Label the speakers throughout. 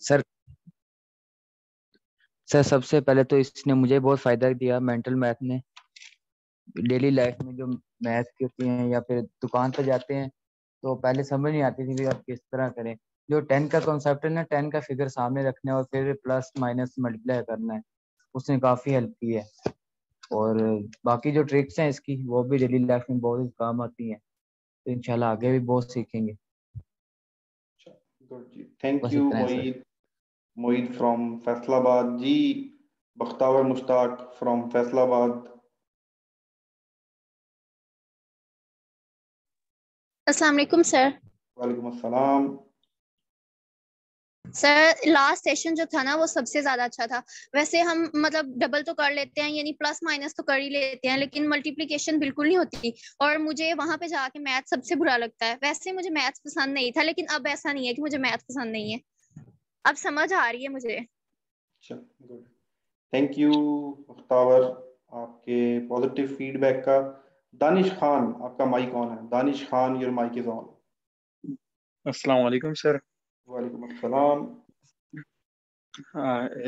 Speaker 1: Sir sir सबसे पहले तो इसने मुझे बहुत फायदा दिया मेंटल मैथ ने। डेली लाइफ में जो मैथ की होती हैं या फिर दुकान पर जाते हैं तो पहले समझ नहीं आती थी कि आप किस तरह करें। जो 10 का कॉन्सेप्ट है ना, 10 का फिगर सामने रखना है और फिर प्लस माइनस मल्टीप्लाई करना है, उसने काफी हेल्प की है। और बाकी जो ट्रिक्स हैं इसकी वो भी डेली लाइफ में बहुत ही काम आती हैं, तो इंशाल्लाह आगे भी बहुत सीखेंगे।
Speaker 2: गुड जी, थैंक
Speaker 1: बस
Speaker 2: यू
Speaker 1: इतना है sir.
Speaker 2: Moeed. Moeed from Faisalabad ji. Bakhtawar Mushtaq from Faisalabad.
Speaker 3: अस्सलाम वालेकुम सर।
Speaker 2: वालेकुम अस्सलाम।
Speaker 3: सर लास्ट सेशन जो था ना वो सबसे ज्यादा अच्छा था। वैसे हम मतलब डबल तो कर लेते हैं, यानी प्लस माइनस तो कर ही लेते हैं, लेकिन मल्टीप्लिकेशन बिल्कुल नहीं होती। और मुझे वहां पे जाके मैथ सबसे बुरा लगता है। वैसे मुझे मैथ पसंद नहीं था, लेकिन अब ऐसा नहीं है कि मुझे मैथ पसंद नहीं है, अब समझ आ रही है मुझे।
Speaker 2: अच्छा, गुड। थैंक यू बख्तावर आपके पॉजिटिव फीडबैक का। दानिश खान, आपका माइक ऑन है। Danish Khan, your mic is on.
Speaker 4: अस्सलाम वालेकुम सर।
Speaker 2: वालेकुम अस्सलाम।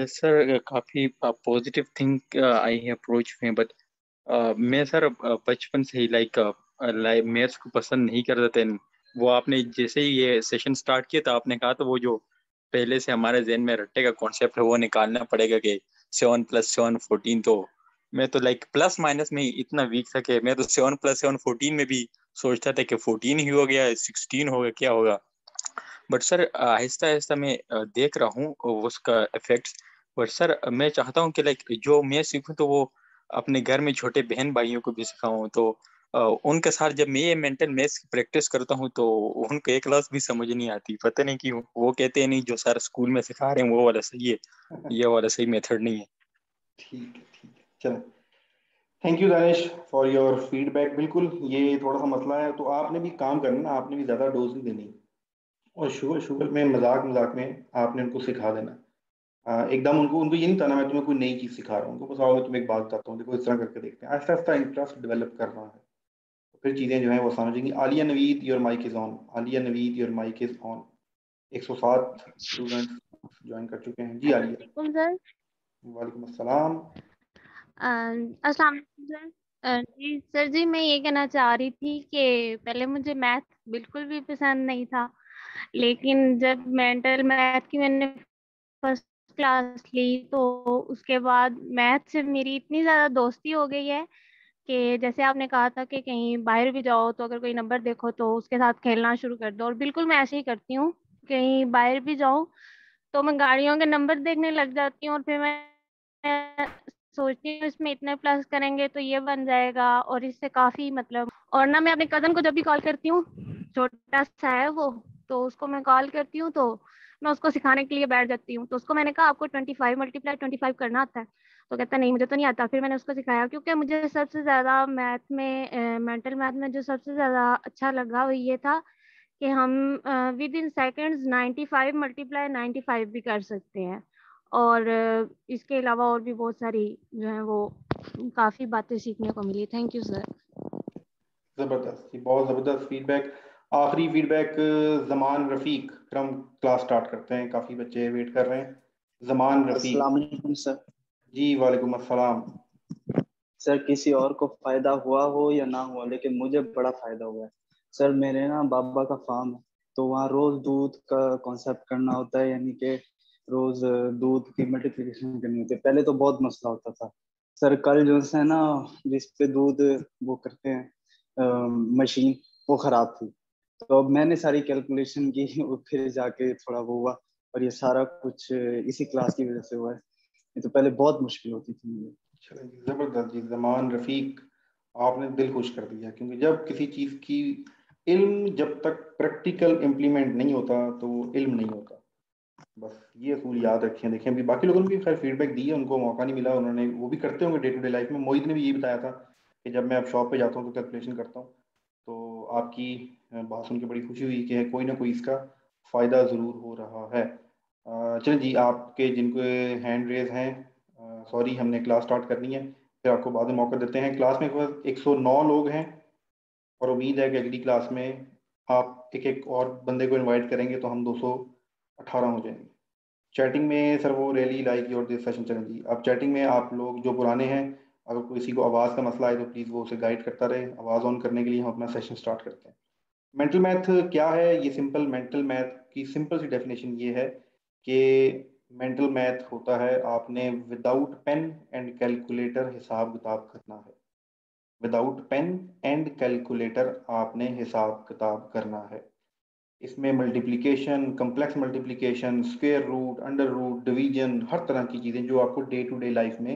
Speaker 4: सर काफ़ी पॉजिटिव थिंक आई है अप्रोच में, बट मैं सर बचपन से ही लाइक मैथ्स को पसंद नहीं करता था। वो आपने जैसे ही ये सेशन स्टार्ट किया था आपने कहा तो वो जो पहले से हमारे जहन में रट्टे का कॉन्सेप्ट है वो निकालना पड़ेगा कि 7 + 7 14। तो मैं तो लाइक प्लस माइनस में इतना वीक था कि मैं तो 7 + 7 14 में भी सोचता था कि 14 ही हो गया, 16 हो गया, क्या होगा। बट सर आहिस्ता आहिस्ता मैं देख रहा हूँ उसका इफेक्ट्स। बट सर मैं चाहता हूँ कि लाइक जो मैं सीखूं तो वो अपने घर में छोटे बहन भाइयों को भी सिखाऊं। तो उनके साथ जब मैं ये मेंटल मैथ्स की प्रैक्टिस करता हूँ तो उनको एक क्लास भी समझ नहीं आती। पता नहीं क्यों, वो कहते हैं नहीं जो सर स्कूल में सिखा रहे हैं वो वाला सही है, ये वाला सही मेथड नहीं है।
Speaker 2: ठीक है, ठीक है, चलो। Thank you Danish for your feedback. बिल्कुल ये थोड़ा सा मसला है, तो आपने भी काम करना ना, आपने भी ज़्यादा डोज नहीं देनी। और शुगर शुगर में मजाक मजाक में आपने उनको सिखा देना। एकदम उनको उनको ये नहीं था ना मैं तुम्हें कोई नई चीज़ सिखा रहा हूँ। उनको बस आओगे तुम्हें एक बात बताता हूँ, देखो इस तरह करके देखते हैं। आहिस्ता आहिस्ता इंटरेस्ट डेवलप कर रहा है, तो फिर चीज़ें जो है वो आसान हो जाएंगी। Aliya Naveed, your mic is on. Aliya Naveed, your mic is on. 107 students join कर चुके हैं जी। आलिया।
Speaker 5: वालेकुम सर।
Speaker 2: वालेकुम अस्सलाम।
Speaker 5: अस्सलाम वालेकुम सर। जी सर जी, मैं ये कहना चाह रही थी कि पहले मुझे मैथ बिल्कुल भी पसंद नहीं था, लेकिन जब मेंटल मैथ की मैंने फर्स्ट क्लास ली तो उसके बाद मैथ से मेरी इतनी ज़्यादा दोस्ती हो गई है कि जैसे आपने कहा था कि कहीं बाहर भी जाओ तो अगर कोई नंबर देखो तो उसके साथ खेलना शुरू कर दो, और बिल्कुल मैं ऐसे ही करती हूँ। कहीं बाहर भी जाऊँ तो मैं गाड़ियों के नंबर देखने लग जाती हूँ, और फिर मैं सोचती हूँ इसमें इतने प्लस करेंगे तो ये बन जाएगा, और इससे काफ़ी मतलब। और ना मैं अपने कज़न को जब भी कॉल करती हूँ, छोटा सा है वो, तो उसको मैं कॉल करती हूँ तो मैं उसको सिखाने के लिए बैठ जाती हूँ। तो उसको मैंने कहा आपको 25 × 25 करना आता है? तो कहता नहीं मुझे तो नहीं आता। फिर मैंने उसको सिखाया, क्योंकि मुझे सबसे ज़्यादा मैथ में मेंटल मैथ में जो सबसे ज़्यादा अच्छा लगा वो ये था कि हम विद इन सेकेंड्स 95 × 95 भी कर सकते हैं। और इसके अलावा और भी बहुत सारी जो है वो काफ़ी बातें सीखने को मिली। Thank you sir.
Speaker 2: ज़बरदस्त जी, बहुत ज़बरदस्त फीडबैक। आखिरी feedback Zaman Rafiq from class start करते हैं, काफ़ी बच्चे वेट कर रहे हैं। जमान रफ़ीक
Speaker 6: अस्सलाम वालेकुम सर।
Speaker 2: जी। वालेकुम अस्सलाम।
Speaker 6: सर किसी और को फायदा हुआ हो या ना हुआ, लेकिन मुझे बड़ा फायदा हुआ है। सर मेरे ना बाबा का फार्म है, तो वहाँ रोज दूध का कॉन्सेप्ट करना होता है, यानी कि रोज दूध की मल्टीप्लिकेशन करनी होती है। पहले तो बहुत मसला होता था सर। कल जो है ना जिस पे दूध वो करते हैं मशीन, वो खराब थी। तो अब मैंने सारी कैलकुलेशन की और फिर जाके थोड़ा वो हुआ, और ये सारा कुछ इसी क्लास की वजह से हुआ है। ये तो पहले बहुत मुश्किल होती थी मुझे।
Speaker 2: चलो जी, ज़बरदस्त जी। जमान रफ़ीक, आपने दिल खुश कर दिया, क्योंकि जब किसी चीज़ की इल्म जब तक प्रैक्टिकल इम्प्लीमेंट नहीं होता तो वो इल्म नहीं होता। बस ये असूल याद रखें। देखें अभी बाकी लोगों ने भी खैर फीडबैक दी है, उनको मौका नहीं मिला, उन्होंने वो भी करते होंगे डे टू डे लाइफ में। मोहित ने भी ये बताया था कि जब मैं अब शॉप पे जाता हूँ तो कैलकुलेशन करता हूँ। तो आपकी बात सुन के बड़ी खुशी हुई कि कोई ना कोई इसका फ़ायदा ज़रूर हो रहा है। चलिए जी, आपके जिनको हैंड रेज हैं, सॉरी हमने क्लास स्टार्ट करनी है, फिर आपको बाद में मौका देते हैं। क्लास में बस 109 लोग हैं, और उम्मीद है कि अगली क्लास में आप एक एक और बंदे को इनवाइट करेंगे तो हम 218 हो जाएंगे। चैटिंग में सर वो really like your this session channel जी। अब चैटिंग में आप लोग जो पुराने हैं, अगर किसी को आवाज़ का मसला है तो प्लीज़ वो उसे गाइड करता रहे। आवाज़ ऑन करने के लिए हम अपना सेशन स्टार्ट करते हैं। मेंटल मैथ क्या है? ये सिंपल मेंटल मैथ की सिंपल सी डेफिनेशन ये है कि मेंटल मैथ होता है आपने विदाउट पेन एंड कैलकुलेटर हिसाब किताब करना है। विदाउट पेन एंड कैलकुलेटर आपने हिसाब किताब करना है। इसमें multiplication, complex multiplication, square root, under root, division, हर तरह की चीज़ें जो आपको डे टू डे लाइफ में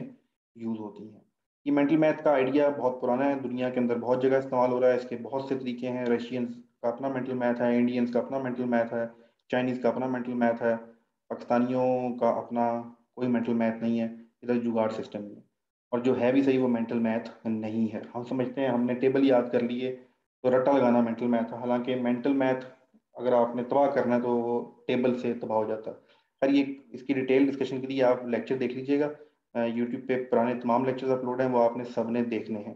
Speaker 2: यूज़ होती हैं। ये मेंटल मैथ का आइडिया बहुत पुराना है, दुनिया के अंदर बहुत जगह इस्तेमाल हो रहा है। इसके बहुत से तरीके हैं। रशियंस का अपना मेंटल मैथ है, इंडियंस का अपना मेंटल मैथ है, चाइनीज़ का अपना मेंटल मैथ है, पाकिस्तानियों का अपना कोई मेंटल मैथ नहीं है। इधर जुगाड़ सिस्टम में, और जो है भी सही वो मेंटल मैथ नहीं है। हम समझते हैं हमने टेबल याद कर लिए तो रट्टा लगाना मेंटल मैथ है, हालांकि मेंटल मैथ अगर आपने तबाह करना है तो वो टेबल से तबाह हो जाता है। खैर, ये इसकी डिटेल डिस्कशन के लिए आप लेक्चर देख लीजिएगा। यूट्यूब पे पुराने तमाम लेक्चर्स अपलोड हैं, वो आपने सबने देखने हैं।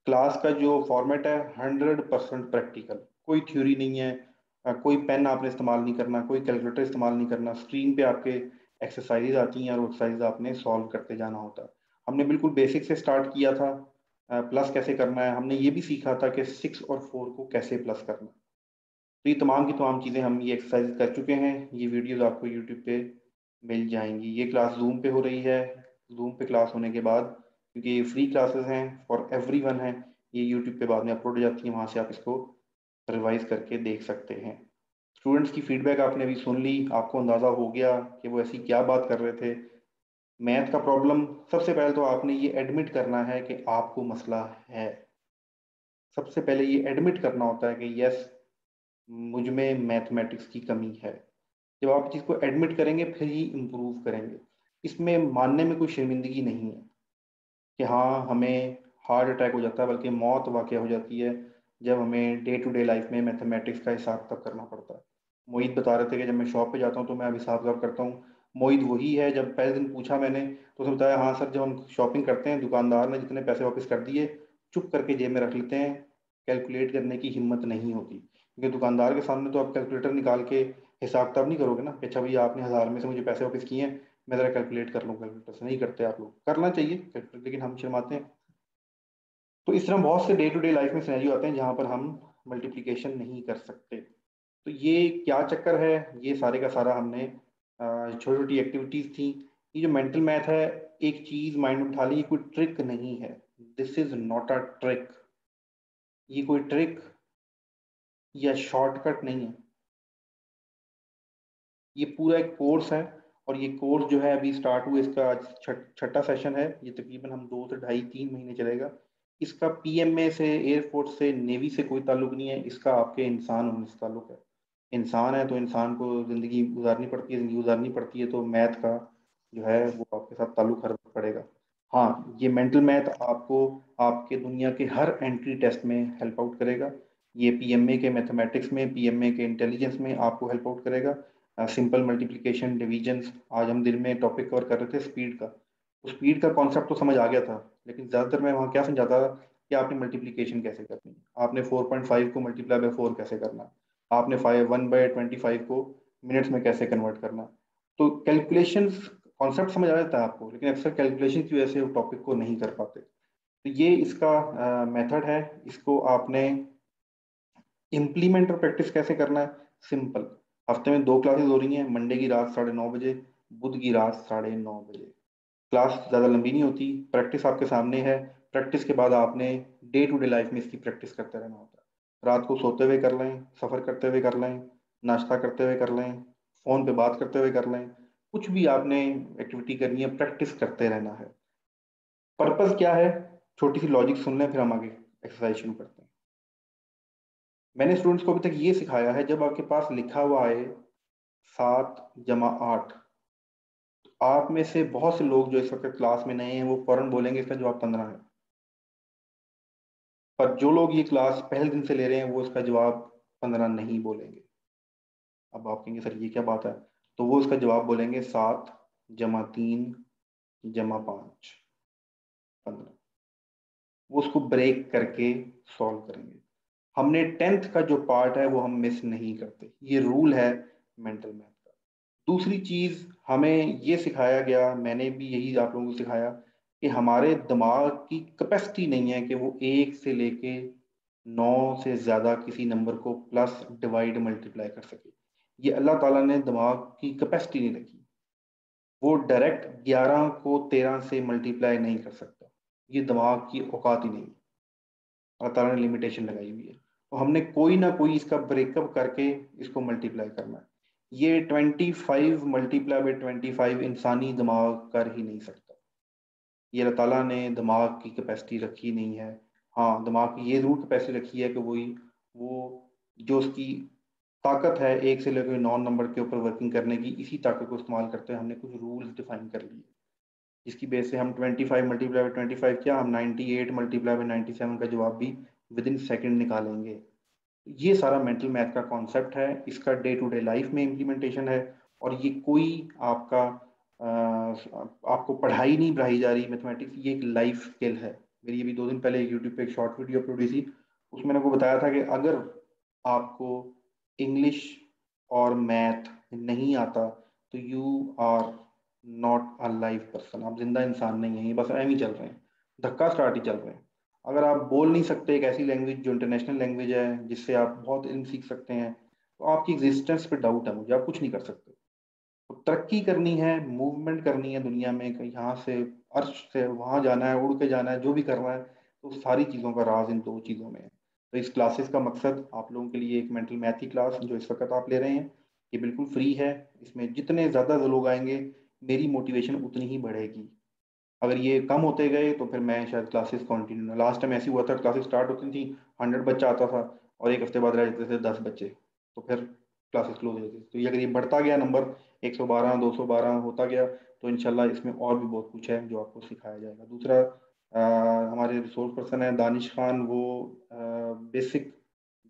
Speaker 2: क्लास का जो फॉर्मेट है 100% प्रैक्टिकल, कोई थ्योरी नहीं है। कोई पेन आपने इस्तेमाल नहीं करना, कोई कैलकुलेटर इस्तेमाल नहीं करना। स्क्रीन पे आपके एक्सरसाइज आती हैं और एक्सरसाइज आपने सॉल्व करते जाना होता है। हमने बिल्कुल बेसिक से स्टार्ट किया था। प्लस कैसे करना है हमने ये भी सीखा था कि 6 और 4 को कैसे प्लस करना है। तो ये तमाम की तमाम चीज़ें हम ये एक्सरसाइज कर चुके हैं। ये वीडियोस आपको यूट्यूब पे मिल जाएंगी। ये क्लास जूम पे हो रही है। जूम पे क्लास होने के बाद, क्योंकि ये फ्री क्लासेस हैं फॉर एवरीवन हैं, ये यूट्यूब पे बाद में अपलोड हो जाती है, वहाँ से आप इसको रिवाइज करके देख सकते हैं। स्टूडेंट्स की फीडबैक आपने अभी सुन ली, आपको अंदाज़ा हो गया कि वो ऐसी क्या बात कर रहे थे। मैथ का प्रॉब्लम, सबसे पहले तो आपने ये एडमिट करना है कि आपको मसला है। सबसे पहले ये एडमिट करना होता है कि यस, मुझ में मैथमेटिक्स की कमी है। जब आप चीज़ को एडमिट करेंगे फिर ही इम्प्रूव करेंगे। इसमें मानने में कोई शर्मिंदगी नहीं है कि हाँ हमें हार्ट अटैक हो जाता है, बल्कि मौत वाक़ हो जाती है जब हमें डे टू डे लाइफ में मैथमेटिक्स का हिसाब तक करना पड़ता है। मोहित बता रहे थे कि जब मैं शॉप पे जाता हूँ तो मैं अब हिसाब किताब करता हूँ। मोहित वही है, जब पहले दिन पूछा मैंने तो उसने बताया हाँ सर, जब हम शॉपिंग करते हैं दुकानदार ने जितने पैसे वापस कर दिए चुप करके जेब में रख लेते हैं, कैलकुलेट करने की हिम्मत नहीं होती। क्योंकि दुकानदार के सामने तो आप कैलकुलेटर निकाल के हिसाब किताब नहीं करोगे ना कि अच्छा भैया आपने 1000 में से मुझे पैसे वापस किए हैं, मैं ज़रा कैलकुलेट कर लूँ। कैलकुलेटर से नहीं करते आप लोग, करना चाहिए कैलकुलेट, लेकिन हम शर्माते हैं। तो इस तरह बहुत से डे टू डे लाइफ में सिनेरियो आते हैं जहाँ पर हम मल्टीप्लिकेशन नहीं कर सकते। तो ये क्या चक्कर है, ये सारे का सारा हमने छोटी छोटी एक्टिविटीज़ थी। ये जो मेंटल मैथ है, एक चीज़ माइंड में उठा ली, ये कोई ट्रिक नहीं है। This is not a trick. ये कोई ट्रिक या शॉर्टकट नहीं है। ये पूरा एक कोर्स है, और ये कोर्स जो है अभी स्टार्ट हुआ, इसका आज छठा सेशन है। ये तकरीबन हम 2 से 2.5-3 महीने चलेगा। इसका पीएमए से, एयरफोर्स से, नेवी से कोई ताल्लुक नहीं है। इसका आपके इंसान होने से ताल्लुक है। इंसान है तो इंसान को ज़िंदगी गुजारनी पड़ती है, ज़िंदगी गुजारनी पड़ती है, तो मैथ का जो है वो आपके साथ ताल्लुक हर वक्त पड़ेगा। हाँ, ये मेंटल मैथ आपको आपके दुनिया के हर एंट्री टेस्ट में हेल्प आउट करेगा। ये पीएमए के मैथमेटिक्स में, पीएमए के इंटेलिजेंस में आपको हेल्प आउट करेगा। सिंपल मल्टीप्लिकेशन, डिवीजन्स, आज हम दिन में टॉपिक कवर कर रहे थे स्पीड का। तो स्पीड का कॉन्सेप्ट तो समझ आ गया था, लेकिन ज़्यादातर मैं वहाँ क्या समझाता था कि आपने मल्टीप्लिकेशन कैसे करनी है, आपने 4.5 को मल्टीप्लाई बाय 4 कैसे करना है, आपने 1/25 को मिनट्स में कैसे कन्वर्ट करना। तो कैलकुलेशन कॉन्सेप्ट समझ आ जाता है आपको, लेकिन अक्सर कैलकुलेशन की वजह से वो टॉपिक को नहीं कर पाते। तो ये इसका मेथड है। इसको आपने इम्प्लीमेंट और प्रैक्टिस कैसे करना है? सिंपल, हफ्ते में 2 क्लासेस हो रही हैं, मंडे की रात 9:30 बजे, बुध की रात 9:30 बजे। क्लास ज़्यादा लंबी नहीं होती, प्रैक्टिस आपके सामने है। प्रैक्टिस के बाद आपने डे टू डे लाइफ में इसकी प्रैक्टिस करते रहना होता है। रात को सोते हुए कर लें, सफ़र करते हुए कर लें, नाश्ता करते हुए कर लें, फ़ोन पे बात करते हुए कर लें, कुछ भी आपने एक्टिविटी करनी है, प्रैक्टिस करते रहना है। पर्पज़ क्या है? छोटी सी लॉजिक सुन लें, फिर हम आगे एक्सरसाइज शुरू करते हैं। मैंने स्टूडेंट्स को अभी तक ये सिखाया है, जब आपके पास लिखा हुआ है 7 + 8, आप में से बहुत से लोग जो इस वक्त क्लास में नए हैं वो फौरन बोलेंगे इसका जवाब 15 है। पर जो लोग ये क्लास पहले दिन से ले रहे हैं वो इसका जवाब 15 नहीं बोलेंगे। अब आप कहेंगे सर ये क्या बात है? तो वो इसका जवाब बोलेंगे 7 + 3 + 5 15। वो उसको ब्रेक करके सॉल्व करेंगे। हमने 10th का जो पार्ट है वो हम मिस नहीं करते। ये रूल है मेंटल मैथ का। दूसरी चीज़ हमें ये सिखाया गया, मैंने भी यही आप लोगों को सिखाया कि हमारे दिमाग की कैपेसिटी नहीं है कि वो 1 से लेके 9 से ज़्यादा किसी नंबर को प्लस डिवाइड मल्टीप्लाई कर सके। ये अल्लाह ताला ने दिमाग की कैपेसिटी नहीं रखी। वो डायरेक्ट 11 को 13 से मल्टीप्लाई नहीं कर सकता, ये दिमाग की औकात ही नहीं है, अल्लाह ताला ने लिमिटेशन लगाई हुई है। तो हमने कोई ना कोई इसका ब्रेकअप करके इसको मल्टीप्लाई करना है। ये 25 मल्टीप्लाई बाई 25 इंसानी दिमाग कर ही नहीं सकता। ये अल्लाह ताला ने दिमाग की कैपेसिटी रखी नहीं है। हाँ, दिमाग की ये ज़रूर कैपेसिटी रखी है कि वो जो उसकी ताकत है 1 से लेकर 9 नंबर के ऊपर वर्किंग करने की, इसी ताकत को इस्तेमाल करते हैं हमने कुछ रूल्स डिफाइन कर लिए, जिसकी बेस से हम 25 मल्टीप्लाई बाई 25 क्या, हम 98 मल्टीप्लाई बाई 97 का जवाब भी विद इन सेकेंड निकालेंगे। ये सारा मेंटल मैथ का कॉन्सेप्ट है, इसका डे टू डे लाइफ में इम्प्लीमेंटेशन है। और ये कोई आपका आपको पढ़ाई नहीं पढ़ाई जा रही मैथमेटिक्स, ये एक लाइफ स्किल है। मेरी अभी 2 दिन पहले यूट्यूब पे एक शॉर्ट वीडियो अपलोड हुई थी, उसमें मैंने आपको बताया था कि अगर आपको इंग्लिश और मैथ नहीं आता तो you are not a life person, आप जिंदा इंसान नहीं है, ये बस एम ही चल रहे हैं, धक्का स्टार्ट ही चल रहे हैं। अगर आप बोल नहीं सकते एक ऐसी लैंग्वेज जो इंटरनेशनल लैंग्वेज है जिससे आप बहुत इल्म सीख सकते हैं, तो आपकी एग्जिस्टेंस पे डाउट है मुझे, आप कुछ नहीं कर सकते। तो तरक्की करनी है, मूवमेंट करनी है दुनिया में, कहीं यहाँ से अर्श से वहाँ जाना है, उड़ के जाना है, जो भी करना है, तो सारी चीज़ों का राज इन 2 चीज़ों में है। तो इस क्लासेस का मकसद आप लोगों के लिए एक मेंटल मैथ की क्लास जो इस वक्त आप ले रहे हैं, ये बिल्कुल फ्री है। इसमें जितने ज़्यादा लोग आएंगे मेरी मोटिवेशन उतनी ही बढ़ेगी। अगर ये कम होते गए तो फिर मैं शायद क्लासेस कंटिन्यू, लास्ट टाइम ऐसी हुआ था क्लासेस स्टार्ट होती थी 100 बच्चा आता था और एक हफ्ते बाद रह जाते थे 10 बच्चे, तो फिर क्लासेस क्लोज हो जाती थी। तो ये अगर ये बढ़ता गया नंबर 112 212 होता गया तो इंशाल्लाह इसमें और भी बहुत कुछ है जो आपको सिखाया जाएगा। दूसरा हमारे रिसोर्स पर्सन है दानिश खान, वो बेसिक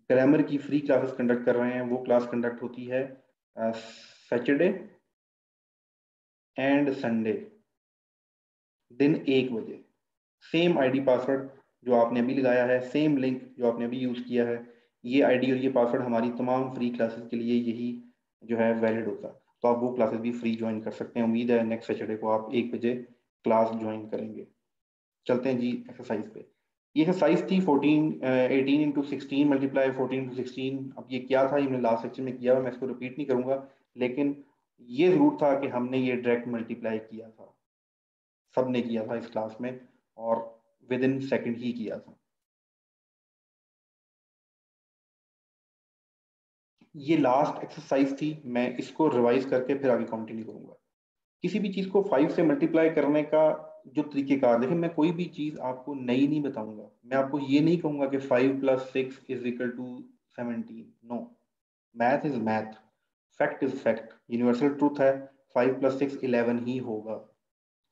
Speaker 2: ग्रामर की फ्री क्लासेस कंडक्ट कर रहे हैं। वो क्लास कंडक्ट होती है सैटरडे एंड संडे दिन 1 बजे। सेम आईडी पासवर्ड जो आपने अभी लगाया है, सेम लिंक जो आपने अभी यूज़ किया है, ये आईडी और ये पासवर्ड हमारी तमाम फ्री क्लासेस के लिए यही जो है वैलिड होता है। तो आप वो क्लासेस भी फ्री ज्वाइन कर सकते हैं। उम्मीद है नेक्स्ट सैटरडे को आप 1 बजे क्लास ज्वाइन करेंगे। चलते हैं जी एक्सरसाइज पे। ये एक्सरसाइज थी 18 इंटू 16 मल्टीप्लाई 14 इंटू 16। अब ये क्या था, ये मैंने लास्ट सेक्शन में किया हुआ, मैं इसको रिपीट नहीं करूंगा, लेकिन ये जरूर था कि हमने ये डायरेक्ट मल्टीप्लाई किया था, सब ने किया था इस क्लास में और विद इन सेकेंड ही किया था। ये लास्ट एक्सरसाइज थी, मैं इसको रिवाइज करके फिर आगे कंटिन्यू करूंगा। किसी भी चीज को 5 से मल्टीप्लाई करने का जो तरीकेकार, देखिए मैं कोई भी चीज आपको नई नहीं बताऊंगा, मैं आपको ये नहीं कहूंगा कि 5 + 6 is equal to 17। No, math is math, fact is fact, universal truth है, 5 + 6 11 ही होगा।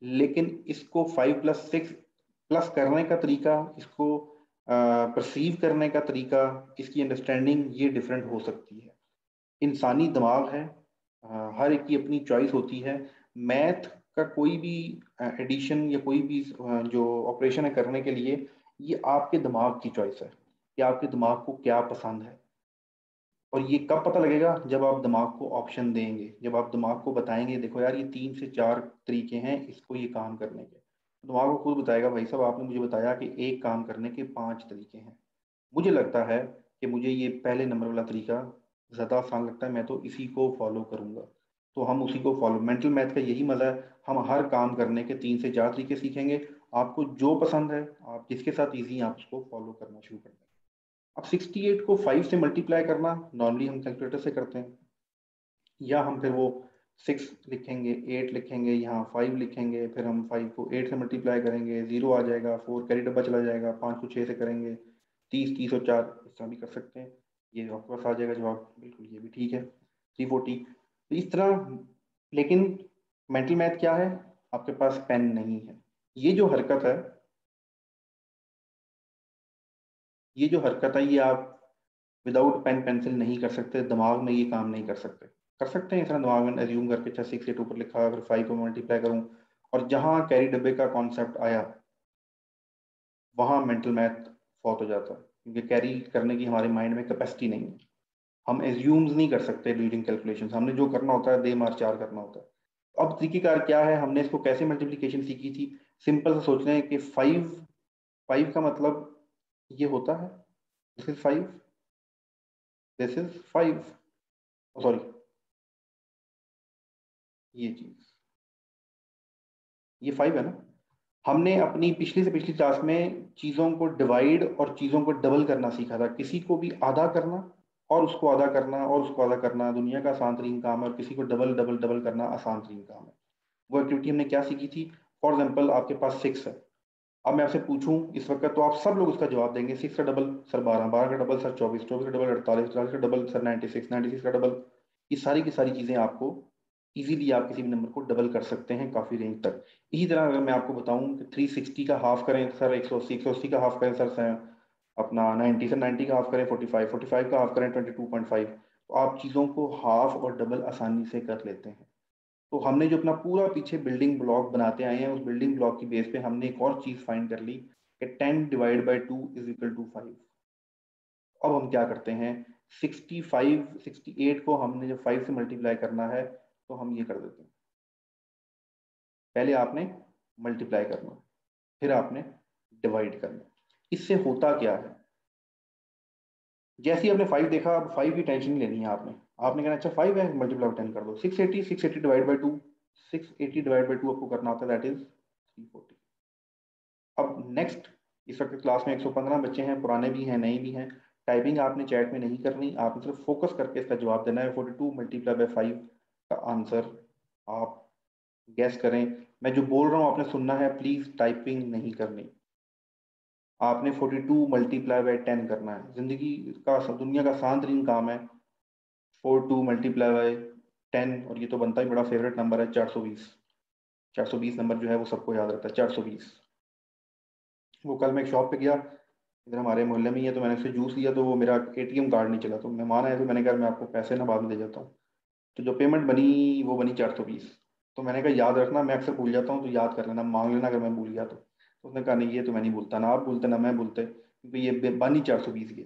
Speaker 2: लेकिन इसको 5 + 6 प्लस करने का तरीका, इसको परसीव करने का तरीका, इसकी अंडरस्टैंडिंग ये डिफरेंट हो सकती है। इंसानी दिमाग है, हर एक की अपनी चॉइस होती है। मैथ का कोई भी एडिशन या कोई भी जो ऑपरेशन है करने के लिए, ये आपके दिमाग की चॉइस है कि आपके दिमाग को क्या पसंद है। और ये कब पता लगेगा, जब आप दिमाग को ऑप्शन देंगे, जब आप दिमाग को बताएंगे देखो यार ये 3 से 4 तरीके हैं इसको ये काम करने के, दिमाग को खुद बताएगा भाई साहब आपने मुझे बताया कि एक काम करने के 5 तरीके हैं, मुझे लगता है कि मुझे ये पहले नंबर वाला तरीका ज़्यादा आसान लगता है, मैं तो इसी को फॉलो करूंगा। तो हम उसी को फॉलो, मेंटल मैथ का यही मजा है, हम हर काम करने के 3 से 4 तरीके सीखेंगे। आपको जो पसंद है, आप जिसके साथ ईजी आप उसको फॉलो करना शुरू कर दें। अब 68 को 5 से मल्टीप्लाई करना नॉर्मली हम कैलकुलेटर से करते हैं, या हम फिर वो 6 लिखेंगे, 8 लिखेंगे, यहाँ 5 लिखेंगे, फिर हम 5 को 8 से मल्टीप्लाई करेंगे, 0 आ जाएगा, 4 कैरी डब्बा चला जाएगा, 5 को 6 से करेंगे, 30 और 4 इस तरह भी कर सकते हैं। ये आपके पास आ जाएगा जवाब, बिल्कुल ये भी ठीक है 340। तो इस तरह, लेकिन मेंटल मैथ क्या है, आपके पास पेन नहीं है, ये जो हरकत है, ये जो हरकत है, ये आप विदाउट पेन पेंसिल नहीं कर सकते, दिमाग में ये काम नहीं कर सकते। कर सकते हैं इस तरह दिमाग में एज्यूम करके, अच्छा 6 8 ऊपर लिखा, फिर 5 को मल्टीप्लाई करूं, और जहां कैरी डब्बे का कॉन्सेप्ट आया वहां मेंटल मैथ फॉत हो जाता है, क्योंकि कैरी करने की हमारे माइंड में कैपेसिटी नहीं है। हम एज्यूम्स नहीं कर सकते ड्यूरिंग कैलकुलेशन, हमने जो करना होता है दे मार 4 करना होता है। अब तरीकेकार क्या है, हमने इसको कैसे मल्टीप्लीकेशन सीखी थी, सिंपल से सोच रहे हैं कि 5 का मतलब ये होता है, this is 5, this is 5, sorry ये चीज, ये 5 है ना। हमने अपनी पिछली से पिछली क्लास में चीजों को डिवाइड और चीजों को डबल करना सीखा था, किसी को भी आधा करना और उसको आधा करना और उसको आधा करना दुनिया का आसान तरीन काम है, और किसी को डबल डबल डबल करना आसान तरीन काम है। वो एक्टिविटी हमने क्या सीखी थी, फॉर एग्जाम्पल आपके पास 6 है, अब मैं आपसे पूछूं इस वक्त तो आप सब लोग उसका जवाब देंगे, 6 का डबल सर 12, 12 का डबल सर 24, 24 का डबल 48, 48 का डबल सर 96, 96 का डबल, ये सारी की सारी चीजें आपको इजीली आप किसी भी नंबर को डबल कर सकते हैं काफी रेंज तक। इसी तरह अगर मैं आपको बताऊं कि 360 का हाफ करें सर 180, 180 का हाफ करें सर अपना 90, सर 90 का हाफ करें 45, 45 का हाफ करें 22.5, तो आप चीज़ों को हाफ और डबल आसानी से कर लेते हैं। तो हमने जो अपना पूरा पीछे बिल्डिंग ब्लॉक बनाते आए हैं, उस बिल्डिंग ब्लॉक की बेस पे हमने एक और चीज़ फाइंड कर ली कि 10 divide by 2 is equal to 5। अब हम क्या करते हैं, 65 68 को हमने जब 5 से मल्टीप्लाई करना है तो हम ये कर देते हैं, पहले आपने मल्टीप्लाई करना, फिर आपने डिवाइड करना। इससे होता क्या है, जैसे ही आपने 5 देखा, अब 5 की टेंशन नहीं लेनी है आपने, आपने कहना अच्छा 5 है मल्टीप्लाई 10 कर दो, 680, 680 डिवाइड बाई 2, 680 डिवाइड बाई 2 आपको करना होता है, दैट इज 340। अब नेक्स्ट, इस वक्त क्लास में 115 बच्चे हैं, पुराने भी हैं नए भी हैं, टाइपिंग आपने चैट में नहीं करनी, आपने सिर्फ फोकस करके इसका जवाब देना है। 42 मल्टीप्लाई बाई 5 का आंसर आप गैस करें। मैं जो बोल रहा हूँ आपने सुनना है, प्लीज टाइपिंग नहीं करनी। आपने 42 मल्टीप्लाई बाई 10 करना है, जिंदगी का दुनिया का आसान तरीन काम है। 42 मल्टीप्लाई बाई 10, और ये तो बनता ही बड़ा फेवरेट नंबर है 420। 420 नंबर जो है वो सबको याद रहता है, 420। वो कल मैं एक शॉप पे गया, इधर हमारे मोहल्ले में ही है, तो मैंने उससे जूस लिया, तो वो मेरा एटीएम कार्ड नहीं चला, तो मेहमान आए तो मैंने कहा मैं आपको पैसे ना बाद में दे जाता हूँ, तो जो पेमेंट बनी वो बनी 420। तो मैंने कहा याद रखना, मैं अक्सर भूल जाता हूँ तो याद कर लेना, मांग लेना अगर मैं भूल गया तो उसने कहा नहीं ये तो मैं नहीं भूलता, ना आप भूलते ना मैं भूलते, क्योंकि ये बन ही 420 गया।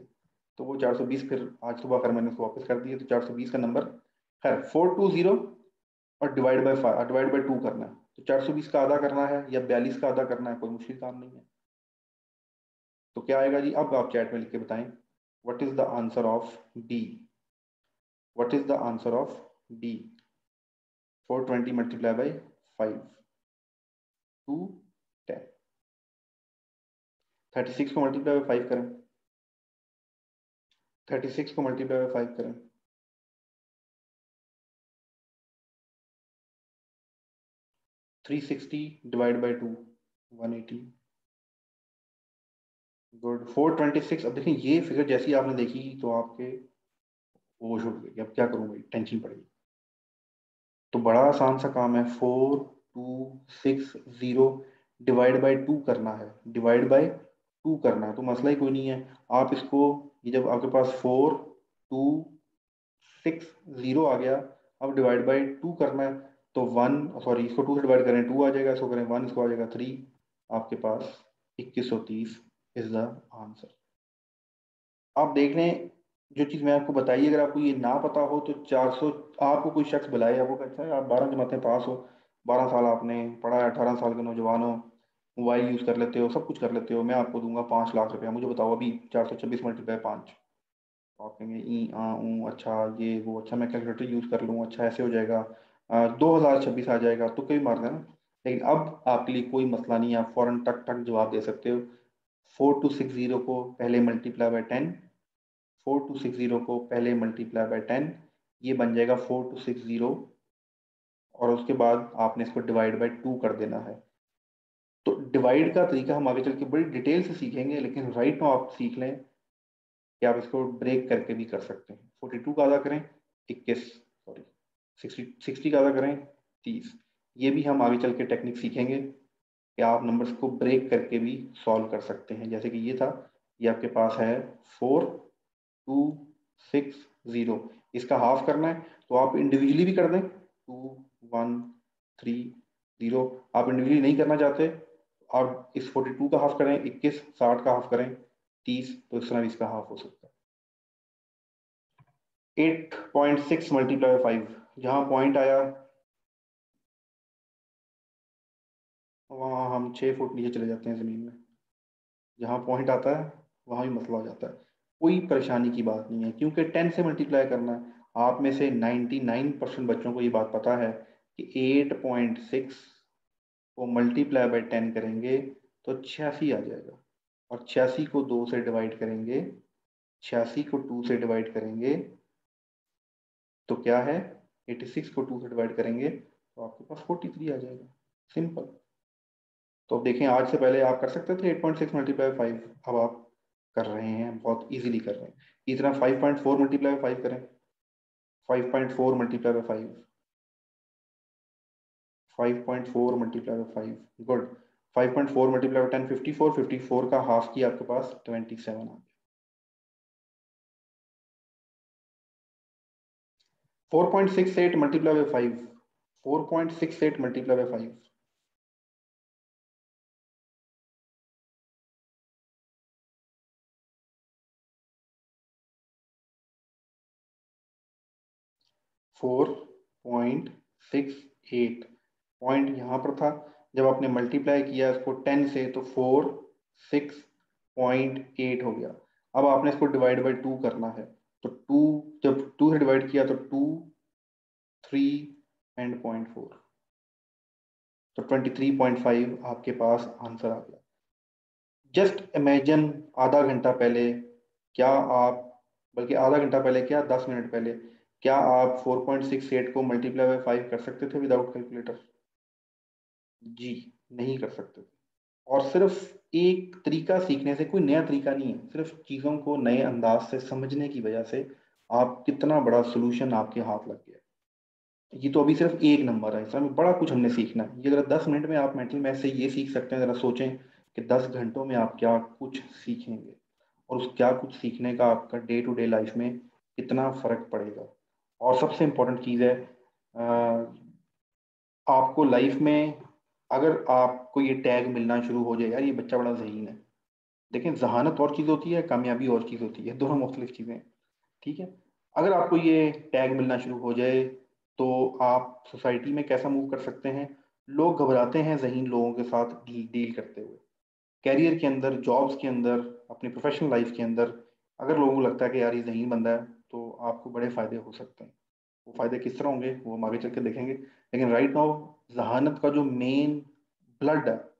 Speaker 2: तो वो 420 फिर आज सुबह फिर मैंने उसको वापस कर दिया, तो 420 का नंबर खैर 420 और डिवाइड बाई 5, डिवाइड बाई 2 करना है, तो 420 का आधा करना है या 42 का आधा करना है, कोई मुश्किल काम नहीं है। तो क्या आएगा जी, अब आप चैट में लिख के बताएं, what is the answer of D, what is the answer of D. 420 multiply by 5 to 10, 36 को मल्टीप्लाई बाई 5 करें, 36 को मल्टीप्लाई बाई 5 करें, 360 डिवाइड बाई 2 180, गुड। 426। अब देखिए ये फिगर जैसी आपने देखी तो आपके होश उड़ गई, अब क्या करूंगी, टेंशन पड़ गई। तो बड़ा आसान सा काम है, 4260 डिवाइड बाई 2 करना है, डिवाइड बाई 2 करना है, तो मसला ही कोई नहीं है। आप इसको, ये जब आपके पास 4260 आ गया, अब डिवाइड बाई 2 करना है, तो 1 सॉरी इसको 2 से डिवाइड करें 2 आ जाएगा, इसको करें 1, इसको आ जाएगा 3, आपके पास 2130 इज द आंसर। आप देख लें, जो चीज़ मैं आपको बताई अगर आपको ये ना पता हो तो 400, आपको कोई शख्स बुलाए, आपको कहता है आप 12 जमातें पास हो, 12 साल आपने पढ़ा है, 18 साल के नौजवान हो, मोबाइल यूज़ कर लेते हो, सब कुछ कर लेते हो, मैं आपको दूंगा 5 लाख रुपया, मुझे बताओ अभी 426 मल्टीप्लाई 5। आप कहेंगे ई आ ऊ अच्छा ये वो, अच्छा मैं कैलकुलेटर यूज़ कर लूँ, अच्छा ऐसे हो जाएगा, 2026 आ जाएगा, तो कोई मार देना। लेकिन अब आपके लिए कोई मसला नहीं है, आप फ़ौरन टक टक जवाब दे सकते हो। 4260 को पहले मल्टीप्लाई बाई 10, 4260 को पहले मल्टीप्लाई बाय 10, ये बन जाएगा 4260, और उसके बाद आपने इसको डिवाइड बाय 2 कर देना है। तो डिवाइड का तरीका हम आगे चल के बड़ी डिटेल से सीखेंगे, लेकिन राइट नाउ आप सीख लें कि आप इसको ब्रेक करके भी कर सकते हैं। 42 का आधा करें 21, सॉरी 60 का आधा करें 30। ये भी हम आगे चल के टेक्निक सीखेंगे कि आप नंबर्स को ब्रेक करके भी सॉल्व कर सकते हैं। जैसे कि ये था, ये आपके पास है 4260, इसका हाफ करना है तो आप इंडिविजुअली भी कर दें, 2130। आप इंडिविजुअली नहीं करना चाहते, आप इस 42 का हाफ करें 21, 60 का हाफ करें 30, तो इस तरह इसका हाफ हो सकता है। 8.6 मल्टीप्लाई 5, जहां पॉइंट आया वहां हम 6 फुट नीचे चले जाते हैं जमीन में, जहां पॉइंट आता है वहां भी मसला हो जाता है। कोई परेशानी की बात नहीं है, क्योंकि 10 से मल्टीप्लाई करना है। आप में से 99% बच्चों को ये बात पता है कि 8.6 को मल्टीप्लाई बाय 10 करेंगे तो 86 आ जाएगा, और 86 को 2 से डिवाइड करेंगे, 86 को 2 से डिवाइड करेंगे तो क्या है, 86 को 2 से डिवाइड करेंगे तो आपके पास 43 आ जाएगा। सिंपल। तो अब देखें, आज से पहले आप कर सकते थे 8.6 मल्टीप्लाई 5, अब आप कर रहे हैं, बहुत इजीली कर रहे हैं। इसी तरह 5.4 मल्टीप्लाई 5 करें, 5.4 multiply by 5, 5.4 multiply by 5, good. 5.4 multiply by 10 54, 54 का हाफ किया आपके पास 27 आ गया। 4.68 multiply by 5, 4.68 multiply by 5, 4.68 point यहाँ पर था, जब आपने मल्टीप्लाई किया इसको 10 से तो 4.6.8 हो गया। अब आपने इसको डिवाइड बाय 2 करना है, तो 2 जब 2 से डिवाइड किया तो 2, 3 एंड 0.4, तो 23.5 आपके पास आंसर आ गया। जस्ट इमेजिन, आधा घंटा पहले क्या आप, बल्कि आधा घंटा पहले क्या, 10 मिनट पहले क्या आप 4.68 को मल्टीप्लाई बाय 5 कर सकते थे विदाउट कैलकुलेटर? जी नहीं कर सकते थे। और सिर्फ एक तरीका सीखने से, कोई नया तरीका नहीं है, सिर्फ चीज़ों को नए अंदाज से समझने की वजह से आप कितना बड़ा सोल्यूशन आपके हाथ लग गया। ये तो अभी सिर्फ एक नंबर है, इसमें बड़ा कुछ हमने सीखना है। ये अगर 10 मिनट में आप मेंटल मैथ से ये सीख सकते हैं, ज़रा सोचें कि 10 घंटों में आप क्या कुछ सीखेंगे, और उस क्या कुछ सीखने का आपका डे टू डे लाइफ में कितना फ़र्क पड़ेगा। और सबसे इम्पोर्टेंट चीज़ है, आपको लाइफ में अगर आपको ये टैग मिलना शुरू हो जाए, यार ये बच्चा बड़ा ज़हीन है। देखें, जहानत और चीज़ होती है, कामयाबी और चीज़ होती है, दोनों मुख्तलिफ चीज़ें हैं, ठीक है। अगर आपको ये टैग मिलना शुरू हो जाए तो आप सोसाइटी में कैसा मूव कर सकते हैं? लोग घबराते हैं ज़हीन लोगों के साथ डील करते हुए, कैरियर के अंदर, जॉब्स के अंदर, अपनी प्रोफेशनल लाइफ के अंदर। अगर लोगों को लगता है कि यार ये ज़हीन बंदा है तो आपको बड़े फ़ायदे हो सकते हैं। वो फ़ायदे किस तरह होंगे वो हम आगे चल के देखेंगे, लेकिन राइट नाउ जहानत का जो मेन ब्लड है,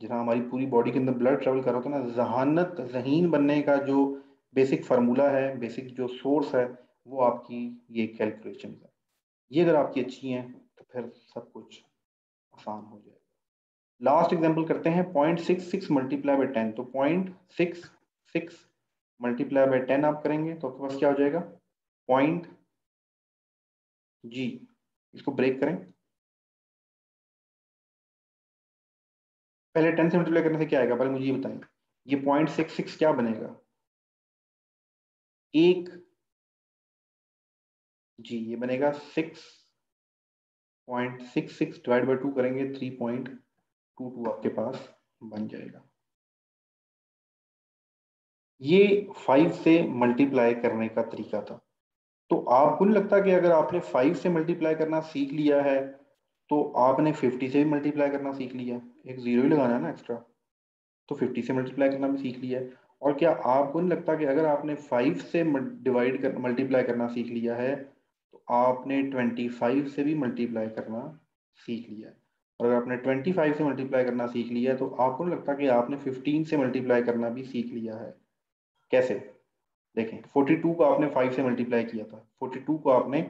Speaker 2: जहाँ हमारी पूरी बॉडी के अंदर ब्लड ट्रेवल कर रहा होता है ना, जहानत, जहीन बनने का जो बेसिक फार्मूला है, बेसिक जो सोर्स है, वो आपकी ये कैलकुलेशन है। ये अगर आपकी अच्छी हैं तो फिर सब कुछ आसान हो जाएगा। लास्ट एग्जांपल करते हैं, 0.66 मल्टीप्लाई बाय 10, तो 0.66 मल्टीप्लाई बाय 10 आप करेंगे तो आपके पास क्या हो जाएगा, पॉइंट, जी इसको ब्रेक करें। पहले 10 से मल्टीप्लाई करने से क्या आएगा, पहले मुझे ये बताएं, ये 0.66 क्या बनेगा, एक, जी ये बनेगा 6.66 डिवाइड बाय 2 करेंगे 3.22 आपके पास बन जाएगा। ये 5 से मल्टीप्लाई करने का तरीका था। तो आपको नहीं लगता कि अगर आपने 5 से मल्टीप्लाई करना सीख लिया है तो आपने 50 से भी मल्टीप्लाई करना सीख लिया, एक जीरो ही लगाना है ना एक्स्ट्रा, तो 50 से मल्टीप्लाई करना भी सीख लिया है। और क्या आपको नहीं लगता कि अगर आपने 5 से डिवाइड कर मल्टीप्लाई करना सीख लिया है तो आपने 25 से भी मल्टीप्लाई करना सीख लिया है? और अगर आपने 25 से मल्टीप्लाई करना सीख लिया है तो आपको नहीं लगता कि आपने 15 से मल्टीप्लाई करना भी सीख लिया है? कैसे? देखें, 42 को आपने 5 से मल्टीप्लाई किया था, 42 को आपने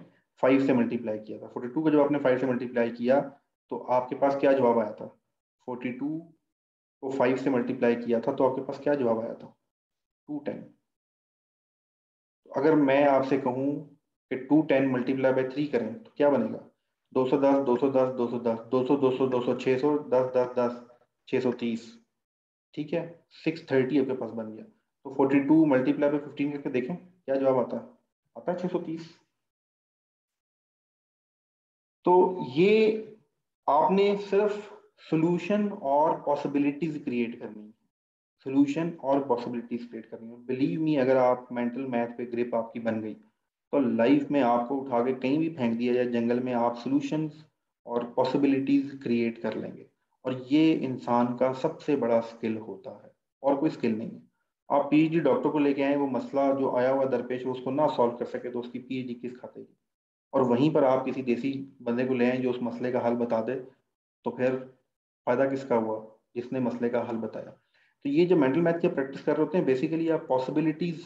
Speaker 2: 5 से मल्टीप्लाई किया था, 42 को जब आपने 5 से मल्टीप्लाई किया तो आपके पास क्या जवाब आया था? 42 को 5 से मल्टीप्लाई किया था तो आपके पास क्या जवाब आया था? 210। तो अगर मैं आपसे कहूं कि 210 मल्टीप्लाई बाय 3 करें तो क्या बनेगा? 210, 210, 210, 200, 200, 200, 600, 10, 10, 10, 630, ठीक है, 630 आपके पास बन गया। तो 42 मल्टीप्लाई बाय 15 करके देखें क्या जवाब आता है? आता है 630। तो ये आपने सिर्फ सॉल्यूशन और पॉसिबिलिटीज क्रिएट करनी है, सॉल्यूशन और पॉसिबिलिटीज क्रिएट करनी है। बिलीव मी, अगर आप मेंटल मैथ पे ग्रिप आपकी बन गई तो लाइफ में आपको उठा के कहीं भी फेंक दिया जाए जंगल में, आप सॉल्यूशंस और पॉसिबिलिटीज क्रिएट कर लेंगे। और ये इंसान का सबसे बड़ा स्किल होता है, और कोई स्किल नहीं है। आप पीएचडी डॉक्टर को लेके आए, वो मसला जो आया हुआ दरपेश है उसको ना सॉल्व कर सके तो उसकी पीएचडी किस खाते की। और वहीं पर आप किसी देसी बंदे को ले आए जो उस मसले का हल बता दे, तो फिर फायदा किसका हुआ, जिसने मसले का हल बताया। तो ये जो मेंटल मैथ की प्रैक्टिस कर रहे होते हैं, बेसिकली आप पॉसिबिलिटीज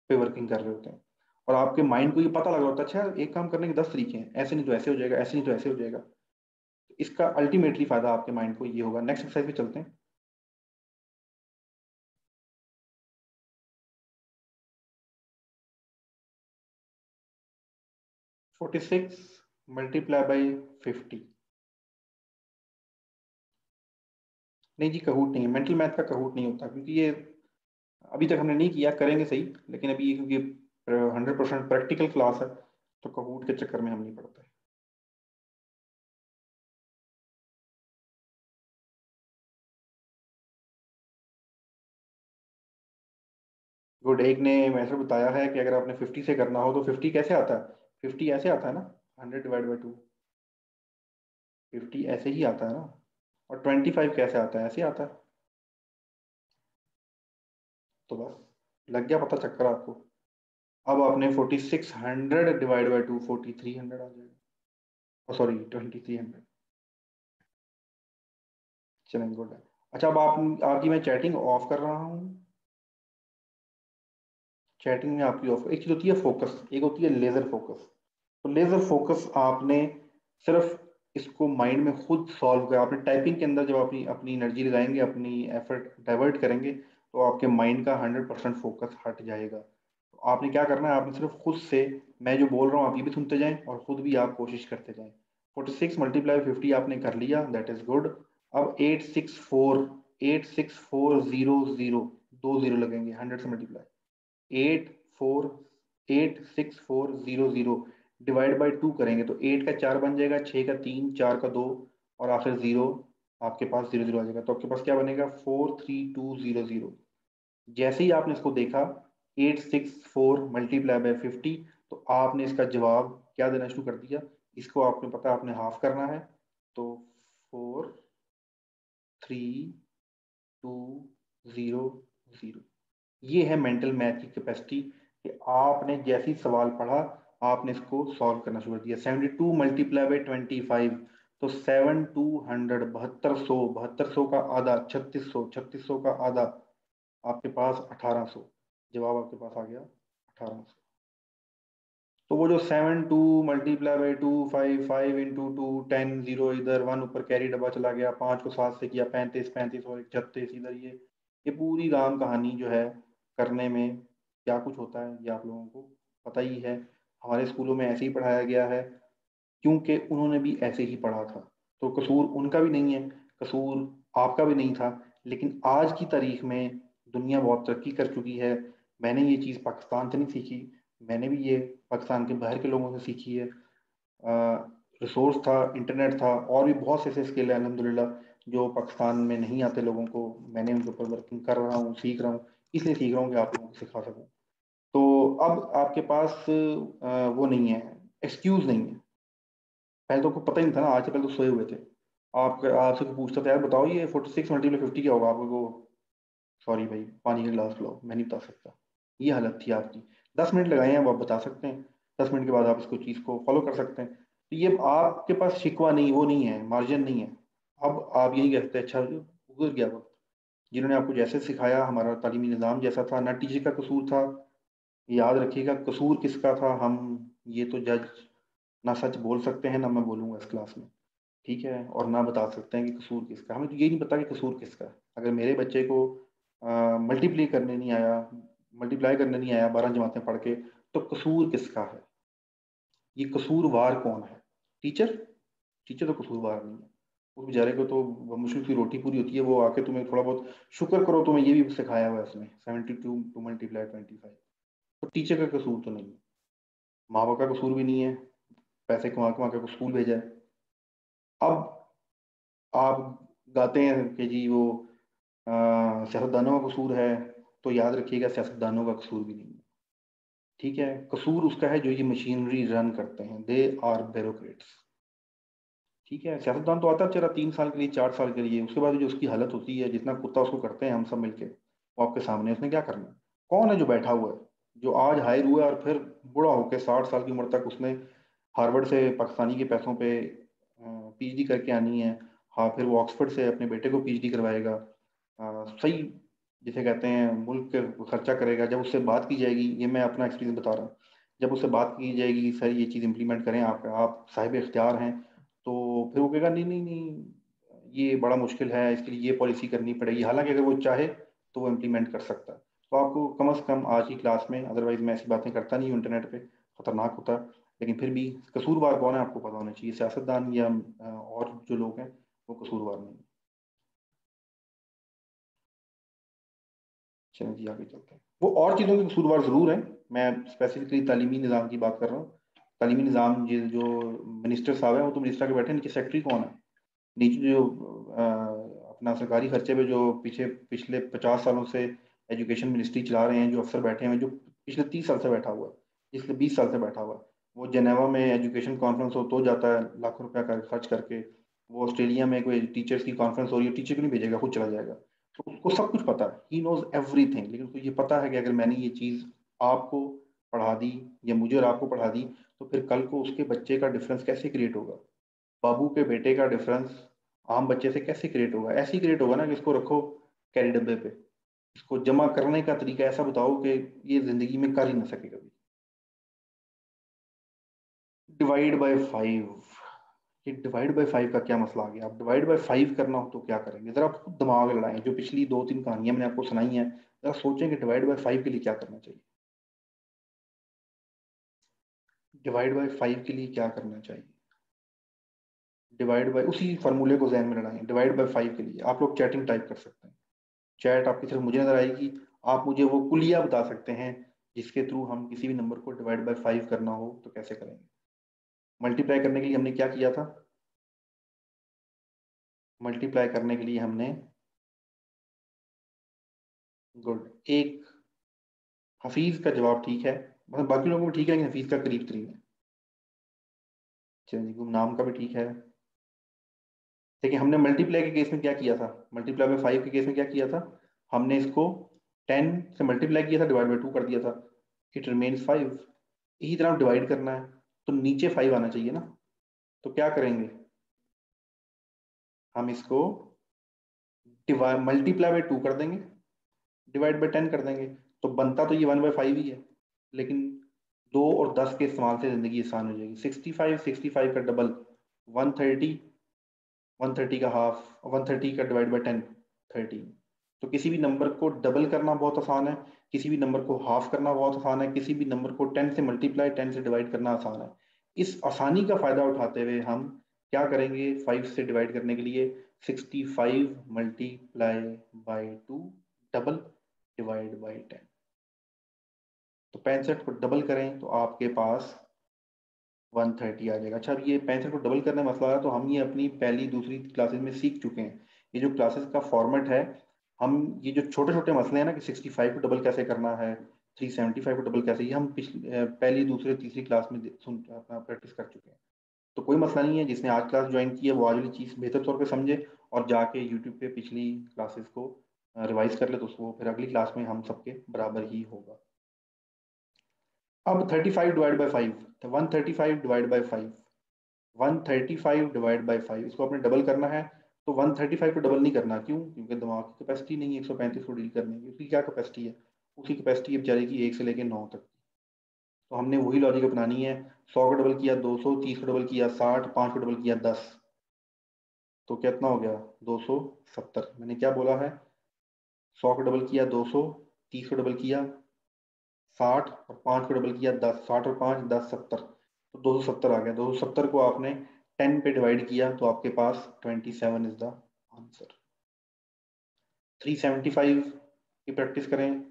Speaker 2: पे वर्किंग कर रहे होते हैं, और आपके माइंड को ये पता लग रहा होता है अच्छा एक काम करने के 10 तरीके हैं, ऐसे नहीं तो ऐसे हो जाएगा, ऐसे नहीं तो ऐसे हो जाएगा। इसका अल्टीमेटली फायदा आपके माइंड को ये होगा। नेक्स्ट एक्सरसाइज पे चलते हैं। 46 मल्टीप्लाई बाई 50। नहीं जी, कहूट नहीं है, मेंटल मैथ का कहूट नहीं होता, क्योंकि ये अभी तक हमने नहीं किया, करेंगे सही, लेकिन अभी ये क्योंकि 100% प्रैक्टिकल क्लास है तो कहूट के चक्कर में हम नहीं पड़ते। गुड। एक ने मैथड बताया है कि अगर आपने 50 से करना हो तो 50 कैसे आता है, 50 ऐसे आता है ना, 100 डिवाइड बाई 2, 50 ऐसे ही आता है ना। और 25 कैसे आता है, ऐसे आता है। तो बस लग गया पता चक्कर आपको। अब आपने 4600 डिवाइड बाई 2, 4300 आ जाएगा, सॉरी 2300। चलेंगे, गुड है। अच्छा, अब आप आपकी मैं चैटिंग ऑफ कर रहा हूँ। चैटिंग में आपकी ऑफ, एक चीज होती है फोकस, एक होती है लेजर फोकस। तो लेजर फोकस आपने सिर्फ इसको माइंड में खुद सॉल्व किया। आपने टाइपिंग के अंदर जब अपनी अपनी एनर्जी लगाएंगे, अपनी एफर्ट डाइवर्ट करेंगे, तो आपके माइंड का 100% फोकस हट जाएगा। तो आपने क्या करना है, आपने सिर्फ खुद से, मैं जो बोल रहा हूँ आप ये भी सुनते जाएं और खुद भी आप कोशिश करते जाएं। 46 मल्टीप्लाई 50 आपने कर लिया, दैट इज गुड। अब 864 दो जीरो लगेंगे 100 से मल्टीप्लाई। 8486400 डिवाइड बाई 2 करेंगे तो 8 का 4 बन जाएगा, 6 का 3, 4 का 2, और आखिर 0, आपके पास 00 आ जाएगा। तो आपके पास क्या बनेगा, 43200। जैसे ही आपने इसको देखा 864 मल्टीप्लाई बाई 50, तो आपने इसका जवाब क्या देना शुरू कर दिया। इसको आपने पता आपने हाफ करना है, तो 43200। ये है मेंटल मैथ की कैपेसिटी, कि आपने जैसे ही सवाल पढ़ा आपने इसको सॉल्व करना शुरू कर दिया। 72 मल्टीप्लाई बाई 25, तो 7200, 7200 का आधा 3600, 3600 का आधा आपके पास 1800। जवाब आपके पास आ गया 1800। तो वो जो 72 मल्टीप्लाई बाई 2, 5, 5 इंटू 2, 10, 0 इधर, 1 ऊपर कैरी डब्बा चला गया, 5 को 7 से किया 35, 35 और 36 इधर, ये पूरी राम कहानी जो है करने में क्या कुछ होता है ये आप लोगों को पता ही है। हमारे स्कूलों में ऐसे ही पढ़ाया गया है, क्योंकि उन्होंने भी ऐसे ही पढ़ा था। तो कसूर उनका भी नहीं है, कसूर आपका भी नहीं था। लेकिन आज की तारीख में दुनिया बहुत तरक्की कर चुकी है। मैंने ये चीज़ पाकिस्तान से नहीं सीखी, मैंने भी ये पाकिस्तान के बाहर के लोगों से सीखी है। रिसोर्स था, इंटरनेट था, और भी बहुत से ऐसे स्किल है अल्हम्दुलिल्लाह जो पाकिस्तान में नहीं आते लोगों को। मैंने उनके ऊपर वर्किंग कर रहा हूँ, सीख रहा हूँ, इसलिए सीख रहा हूँ कि आप लोगों को सिखा सकूँ। तो अब आपके पास वो नहीं है, एक्सक्यूज नहीं है। पहले तो आपको पता ही नहीं था ना, आज से पहले तो सोए हुए थे। आप आपसे कोई पूछता था यार बताओ ये 46 मल्टीप्लाई 50 क्या होगा, आपको सॉरी भाई पानी का गिलास पिलाओ, मैं नहीं बता सकता। ये हालत थी आपकी। 10 मिनट लगाए हैं, अब आप बता सकते हैं। 10 मिनट के बाद आप इसको चीज़ को फॉलो कर सकते हैं। तो ये आपके पास शिकवा नहीं, वो नहीं है, मार्जिन नहीं है। अब आप यही कहते हैं अच्छा गुजर गया वक्त। जिन्होंने आपको जैसे सिखाया, हमारा तालीमी निज़ाम जैसा था, ना टीचर का कसूर था। याद रखिएगा, कसूर किसका था, हम ये तो जज ना सच बोल सकते हैं, ना मैं बोलूंगा इस क्लास में, ठीक है, और ना बता सकते हैं कि कसूर किसका। हमें तो ये नहीं पता कि कसूर किसका है। अगर मेरे बच्चे को मल्टीप्लाई करने नहीं आया 12 जमातें पढ़ के, तो कसूर किसका है, ये कसूरवार कौन है, टीचर? टीचर तो कसूरवार नहीं है। उस बेचारे को तो मुश्किल की रोटी पूरी होती है, वो आके तुम्हें थोड़ा बहुत शुक्र करो, तुम्हें ये भी सिखाया हुआ है इसमें 72 टू मल्टीप्लाई 25। तो टीचर का कसूर तो नहीं है, माँ बाप का कसूर भी नहीं है, पैसे कमा कमा के स्कूल भेजा है। अब आप गाते हैं कि जी वो सियासतदानों का कसूर है, तो याद रखिएगा सियासतदानों का कसूर भी नहीं है, ठीक है, कसूर उसका है जो ये मशीनरी रन करते हैं, दे आर ब्यूरोक्रेट्स। ठीक है, सियासतदान तो आता है बेचारा 3 साल के लिए 4 साल के लिए, उसके बाद जो उसकी हालत होती है, जितना कुत्ता उसको करते हैं हम सब मिलके, वो आपके सामने, उसने क्या करना है? कौन है जो बैठा हुआ है, जो आज हायर हुआ है और फिर बूढ़ा होकर 60 साल की उम्र तक उसने हार्वर्ड से पाकिस्तानी के पैसों पे पीएचडी करके आनी है। हाँ, फिर वो ऑक्सफोर्ड से अपने बेटे को पीएचडी करवाएगा, सही जिसे कहते हैं मुल्क के खर्चा करेगा। जब उससे बात की जाएगी, ये मैं अपना एक्सपीरियंस बता रहा हूँ, जब उससे बात की जाएगी कि सर ये चीज़ इंप्लीमेंट करें, आप साहिब इख्तियार हैं, तो फिर वो कहेगा नहीं नहीं नहीं, ये बड़ा मुश्किल है, इसके लिए ये पॉलिसी करनी पड़ेगी। हालांकि अगर वो चाहे तो वो इम्प्लीमेंट कर सकता है। तो आपको कम से कम आज की क्लास में, अदरवाइज मैं ऐसी बातें करता नहीं हूँ इंटरनेट पे, खतरनाक होता है, लेकिन फिर भी कसूरवार कौन है आपको पता होना चाहिए, सियासतदान या और जो लोग हैं वो कसूरवार नहीं। चलें जी, आगे चलते हैं। वो और चीज़ों के कसूरवार ज़रूर हैं, मैं स्पेसिफिकली तालीमी निज़ाम की बात कर रहा हूँ। तालीमी निज़ाम जो मिनिस्टर साहब हैं, वो तो मिनिस्टर के बैठे, नीचे सेक्रेटरी कौन है, नीचे जो अपना सरकारी खर्चे पे जो पिछले 50 सालों से एजुकेशन मिनिस्ट्री चला रहे हैं, जो अफसर बैठे हैं, जो पिछले 30 साल से बैठा हुआ है, पिछले 20 साल से बैठा हुआ है, वो जेनेवा में एजुकेशन कॉन्फ्रेंस हो तो जाता है लाखों रुपया खर्च करके। वो ऑस्ट्रेलिया में कोई टीचर्स की कॉन्फ्रेंस हो रही है, टीचर को नहीं भेजेगा, खुद चला जाएगा। तो उसको सब कुछ पता है, ही नोज एवरीथिंग। लेकिन उसको ये पता है कि अगर मैंने ये चीज़ आपको पढ़ा दी या मुझे और आपको पढ़ा दी, तो फिर कल को उसके बच्चे का डिफरेंस कैसे क्रिएट होगा, बाबू के बेटे का डिफरेंस आम बच्चे से कैसे क्रिएट होगा। ऐसे ही क्रिएट होगा ना कि इसको रखो कैरी डब्बे पे, इसको जमा करने का तरीका ऐसा बताओ कि ये जिंदगी में कर ही ना सके कभी। डिवाइड बाय 5, ये डिवाइड बाय 5 का क्या मसला आ गया? आप डिवाइड बाय 5 करना हो तो क्या करेंगे? जरा आप खुद दिमाग लड़ाएं, जो पिछली 2-3 कहानियां मैंने आपको सुनाई हैं, जरा सोचें कि डिवाइड बाय 5 के लिए क्या करना चाहिए। डिवाइड बाय 5 के लिए क्या करना चाहिए? डिवाइड बाय, उसी फार्मूले को जहन में लड़ाएं। डिवाइड बाय 5 के लिए आप लोग चैटिंग टाइप कर सकते हैं, चैट आपकी सिर्फ मुझे नजर आएगी, आप मुझे वो कुलिया बता सकते हैं जिसके थ्रू हम किसी भी नंबर को डिवाइड बाय 5 करना हो तो कैसे करेंगे। मल्टीप्लाई करने के लिए हमने क्या किया था? मल्टीप्लाई करने के लिए हमने, गुड, एक हफीज का जवाब ठीक है, मतलब बाकी लोगों को ठीक है, लेकिन हफीज का करीब करीब है। चलिए, गुमनाम का भी ठीक है। देखिए, हमने मल्टीप्लाई के केस में क्या किया था, मल्टीप्लाई बाय 5 के केस में क्या किया था, हमने इसको 10 से मल्टीप्लाई किया था, डिवाइड बाय 2 कर दिया था, इट रिमेन्स 5। इसी तरह डिवाइड करना है तो नीचे 5 आना चाहिए ना, तो क्या करेंगे, हम इसको मल्टीप्लाई बाय 2 कर देंगे, डिवाइड बाय 10 कर देंगे, तो बनता तो ये 1/5 ही है, लेकिन 2 और 10 के इस्तेमाल से जिंदगी आसान हो जाएगी। 65 का डबल 130, 130 का हाफ, 130 का डिवाइड बाय 10 13। तो किसी भी नंबर को डबल करना बहुत आसान है, किसी भी नंबर को हाफ करना बहुत आसान है, किसी भी नंबर को 10 से मल्टीप्लाई 10 से डिवाइड करना आसान है। इस आसानी का फायदा उठाते हुए हम क्या करेंगे, 5 से डिवाइड करने के लिए 65 multiply by 2 double divide by 10। तो 65 को डबल करें तो आपके पास 130 आ जाएगा। अच्छा, अब ये 65 को डबल करने मसला है, तो हम ये अपनी पहली दूसरी क्लासेस में सीख चुके हैं। ये जो क्लासेस का फॉर्मेट है, हम ये जो छोटे छोटे मसले हैं ना कि 65 को डबल कैसे करना है, 375 को डबल कैसे, ये हम पहली दूसरी तीसरी क्लास में प्रैक्टिस कर चुके हैं। तो कोई मसला नहीं है, जिसने आज क्लास ज्वाइन की है वो आज वाली चीज़ बेहतर तौर पे समझे और जाके यूट्यूब पे पिछली क्लासेस को रिवाइज कर ले, तो उसको फिर अगली क्लास में हम सबके बराबर ही होगा। अब 35 डिवाइड बाय 5, तो 135 डिवाइड बाय 5, 135 डिवाइड बाय 5, इसको आपने डबल करना है। तो 135 को डबल नहीं करना, क्यों? क्योंकि दिमाग की कैपेसिटी नहीं है 135 को डील करने की। उसकी क्या कैपेसिटी है? उसकी कैपेसिटी है बेचारे की 1 से लेकर 9 तक। तो हमने वही लॉजिक अपनानी है, 100 को डबल किया 200, 30 को डबल किया 60, 5 को डबल किया 10, तो कितना हो गया 270। मैंने क्या बोला है, 100 को डबल किया 200, 30 को डबल किया 60 और 5 को डबल किया 10, 60 और 5 10 70, तो 270 आ गया। 270 को आपने 10 पे डिवाइड किया तो आपके पास 27 इज द आंसर। 375 की प्रैक्टिस करें।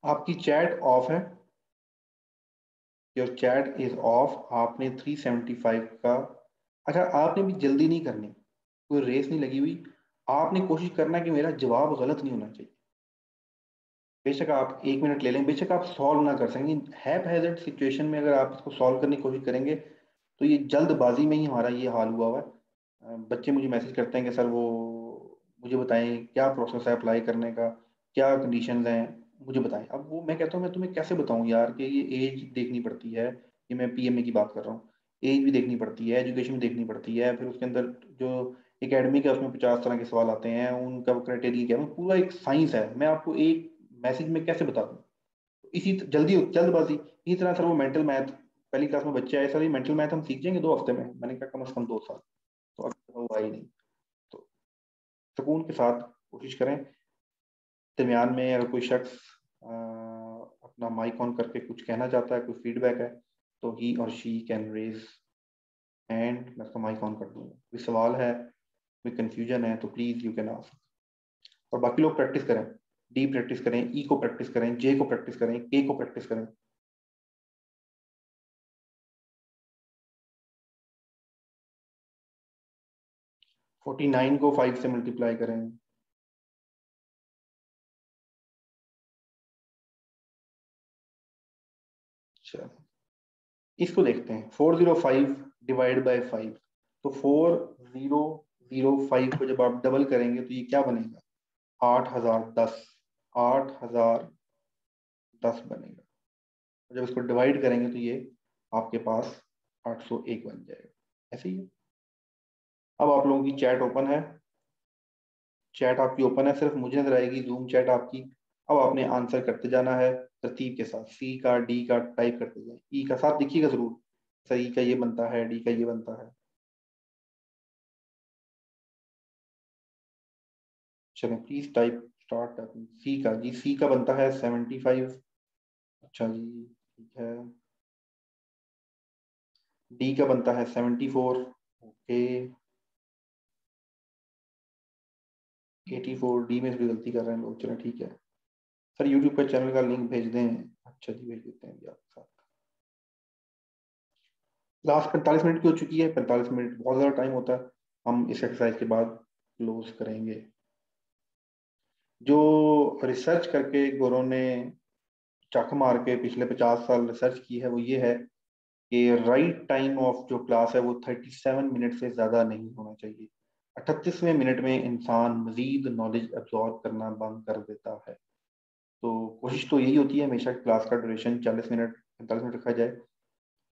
Speaker 2: आपकी चैट ऑफ है, योर चैट इज ऑफ। आपने 375 का, अच्छा आपने भी जल्दी नहीं करनी, कोई रेस नहीं लगी हुई, आपने कोशिश करना है कि मेरा जवाब गलत नहीं होना चाहिए। बेशक आप 1 मिनट ले लें, बेशक आप सॉल्व ना कर सकें, हैप हैजर्ड सिचुएशन में अगर आप इसको सॉल्व करने की कोशिश करेंगे तो ये जल्दबाजी में ही हमारा ये हाल हुआ हुआ है। बच्चे मुझे मैसेज करते हैं कि सर वो मुझे बताएं क्या प्रोसेस है अप्लाई करने का, क्या कंडीशंस हैं, मुझे बताएं। अब वो मैं कहता हूँ मैं तुम्हें कैसे बताऊँ यार कि ये एज देखनी पड़ती है, ये मैं पीएमए की बात कर रहा हूँ, एज भी देखनी पड़ती है, एजुकेशन भी देखनी पड़ती है, फिर उसके अंदर जो एकेडमिक है उसमें 50 तरह के सवाल आते हैं, उनका क्राइटेरिया क्या है, वो पूरा एक साइंस है, मैं आपको एक मैसेज में कैसे बता दूँ। इसी जल्दबाजी इसी तरह सर वो मेंटल मैथ पहली क्लास में बच्चे आए, सर ये मेंटल मैथ हम सीख जाएंगे 2 हफ्ते में, मैंने कहा कम से कम 2 साल। तो अब वो आई नहीं। तो सुकून के साथ कोशिश करें, दरमियान में अगर कोई शख्स अपना माइक ऑन करके कुछ कहना चाहता है, कोई फीडबैक है, तो ही और शी कैन रेज हैंड, मैं उसका माइक ऑन कर दूंगा। कोई सवाल है, कोई कंफ्यूजन है तो प्लीज यू कैन आस्क। और बाकी लोग प्रैक्टिस करें, डी प्रैक्टिस करें, ई को प्रैक्टिस करें, जे को प्रैक्टिस करें, के को प्रैक्टिस करें। फोर्टी 49 को 5 से मल्टीप्लाई करें। अच्छा, इसको देखते हैं 405 डिवाइड बाय 5। तो 4005 को जब आप डबल करेंगे तो ये क्या बनेगा, 8010, 8010 बनेगा। जब इसको डिवाइड करेंगे तो ये आपके पास 801 बन जाएगा। ऐसे ही है। अब आप लोगों की चैट ओपन है, चैट आपकी ओपन है, सिर्फ मुझे नजर आएगी जूम चैट आपकी। अब आपने आंसर करते जाना है तरतीब के साथ, सी का डी का टाइप करते जाए, ई का साथ दिखिएगा जरूर, सर ई का ये बनता है, डी का ये बनता है। चलें प्लीज टाइप स्टार्ट। सी का जी, सी का बनता है 75। अच्छा जी ठीक है। डी का बनता है 74। ओके 84, डी में थोड़ी गलती कर रहे हैं लोग, चलें ठीक है। सर यूट्यूब पर चैनल का लिंक भेज दें। अच्छा जी भेज देते हैं जी आपके साथ। लास्ट 45 मिनट की हो चुकी है, 45 मिनट बहुत ज़्यादा टाइम होता है, हम इस एक्सरसाइज के बाद क्लोज करेंगे। जो रिसर्च करके गोरों ने चक मार के पिछले 50 साल रिसर्च की है वो ये है कि राइट टाइम ऑफ जो क्लास है वो 37 मिनट से ज़्यादा नहीं होना चाहिए। 38वें मिनट में इंसान मजीद नॉलेज एब्जॉर्ब करना बंद कर देता है। तो कोशिश तो यही होती है हमेशा क्लास का ड्यूरेशन 40 मिनट 45 मिनट रखा जाए,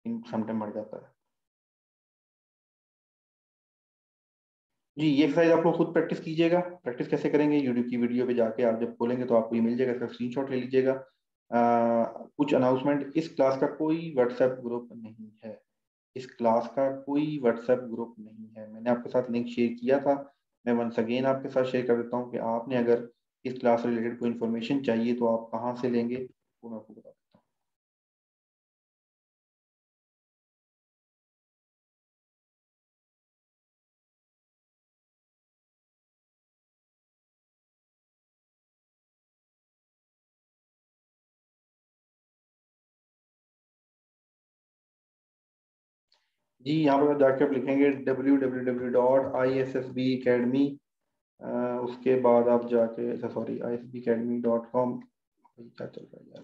Speaker 2: इन समटाइम बढ़ जाता है। जी ये एक्सरसाइज आप लोग खुद प्रैक्टिस कीजिएगा। प्रैक्टिस कैसे करेंगे, यूट्यूब की वीडियो पे जाके आप जब खोलेंगे तो आपको ये मिल जाएगा, इसका स्क्रीनशॉट ले लीजिएगा। कुछ अनाउंसमेंट, इस क्लास का कोई व्हाट्सएप ग्रुप नहीं है, इस क्लास का कोई व्हाट्सएप ग्रुप नहीं है। मैंने आपके साथ लिंक शेयर किया था, मैं वंस अगेन आपके साथ शेयर कर देता हूँ कि आपने अगर इस क्लास से रिलेटेड कोई इन्फॉर्मेशन चाहिए तो आप कहाँ से लेंगे वो मैं आपको बता देता हूँ। जी यहाँ पर जाके आप लिखेंगे www.issbacademy, उसके बाद आप जाके, अच्छा सॉरी isbacademy.com, क्या चल रहा है यार,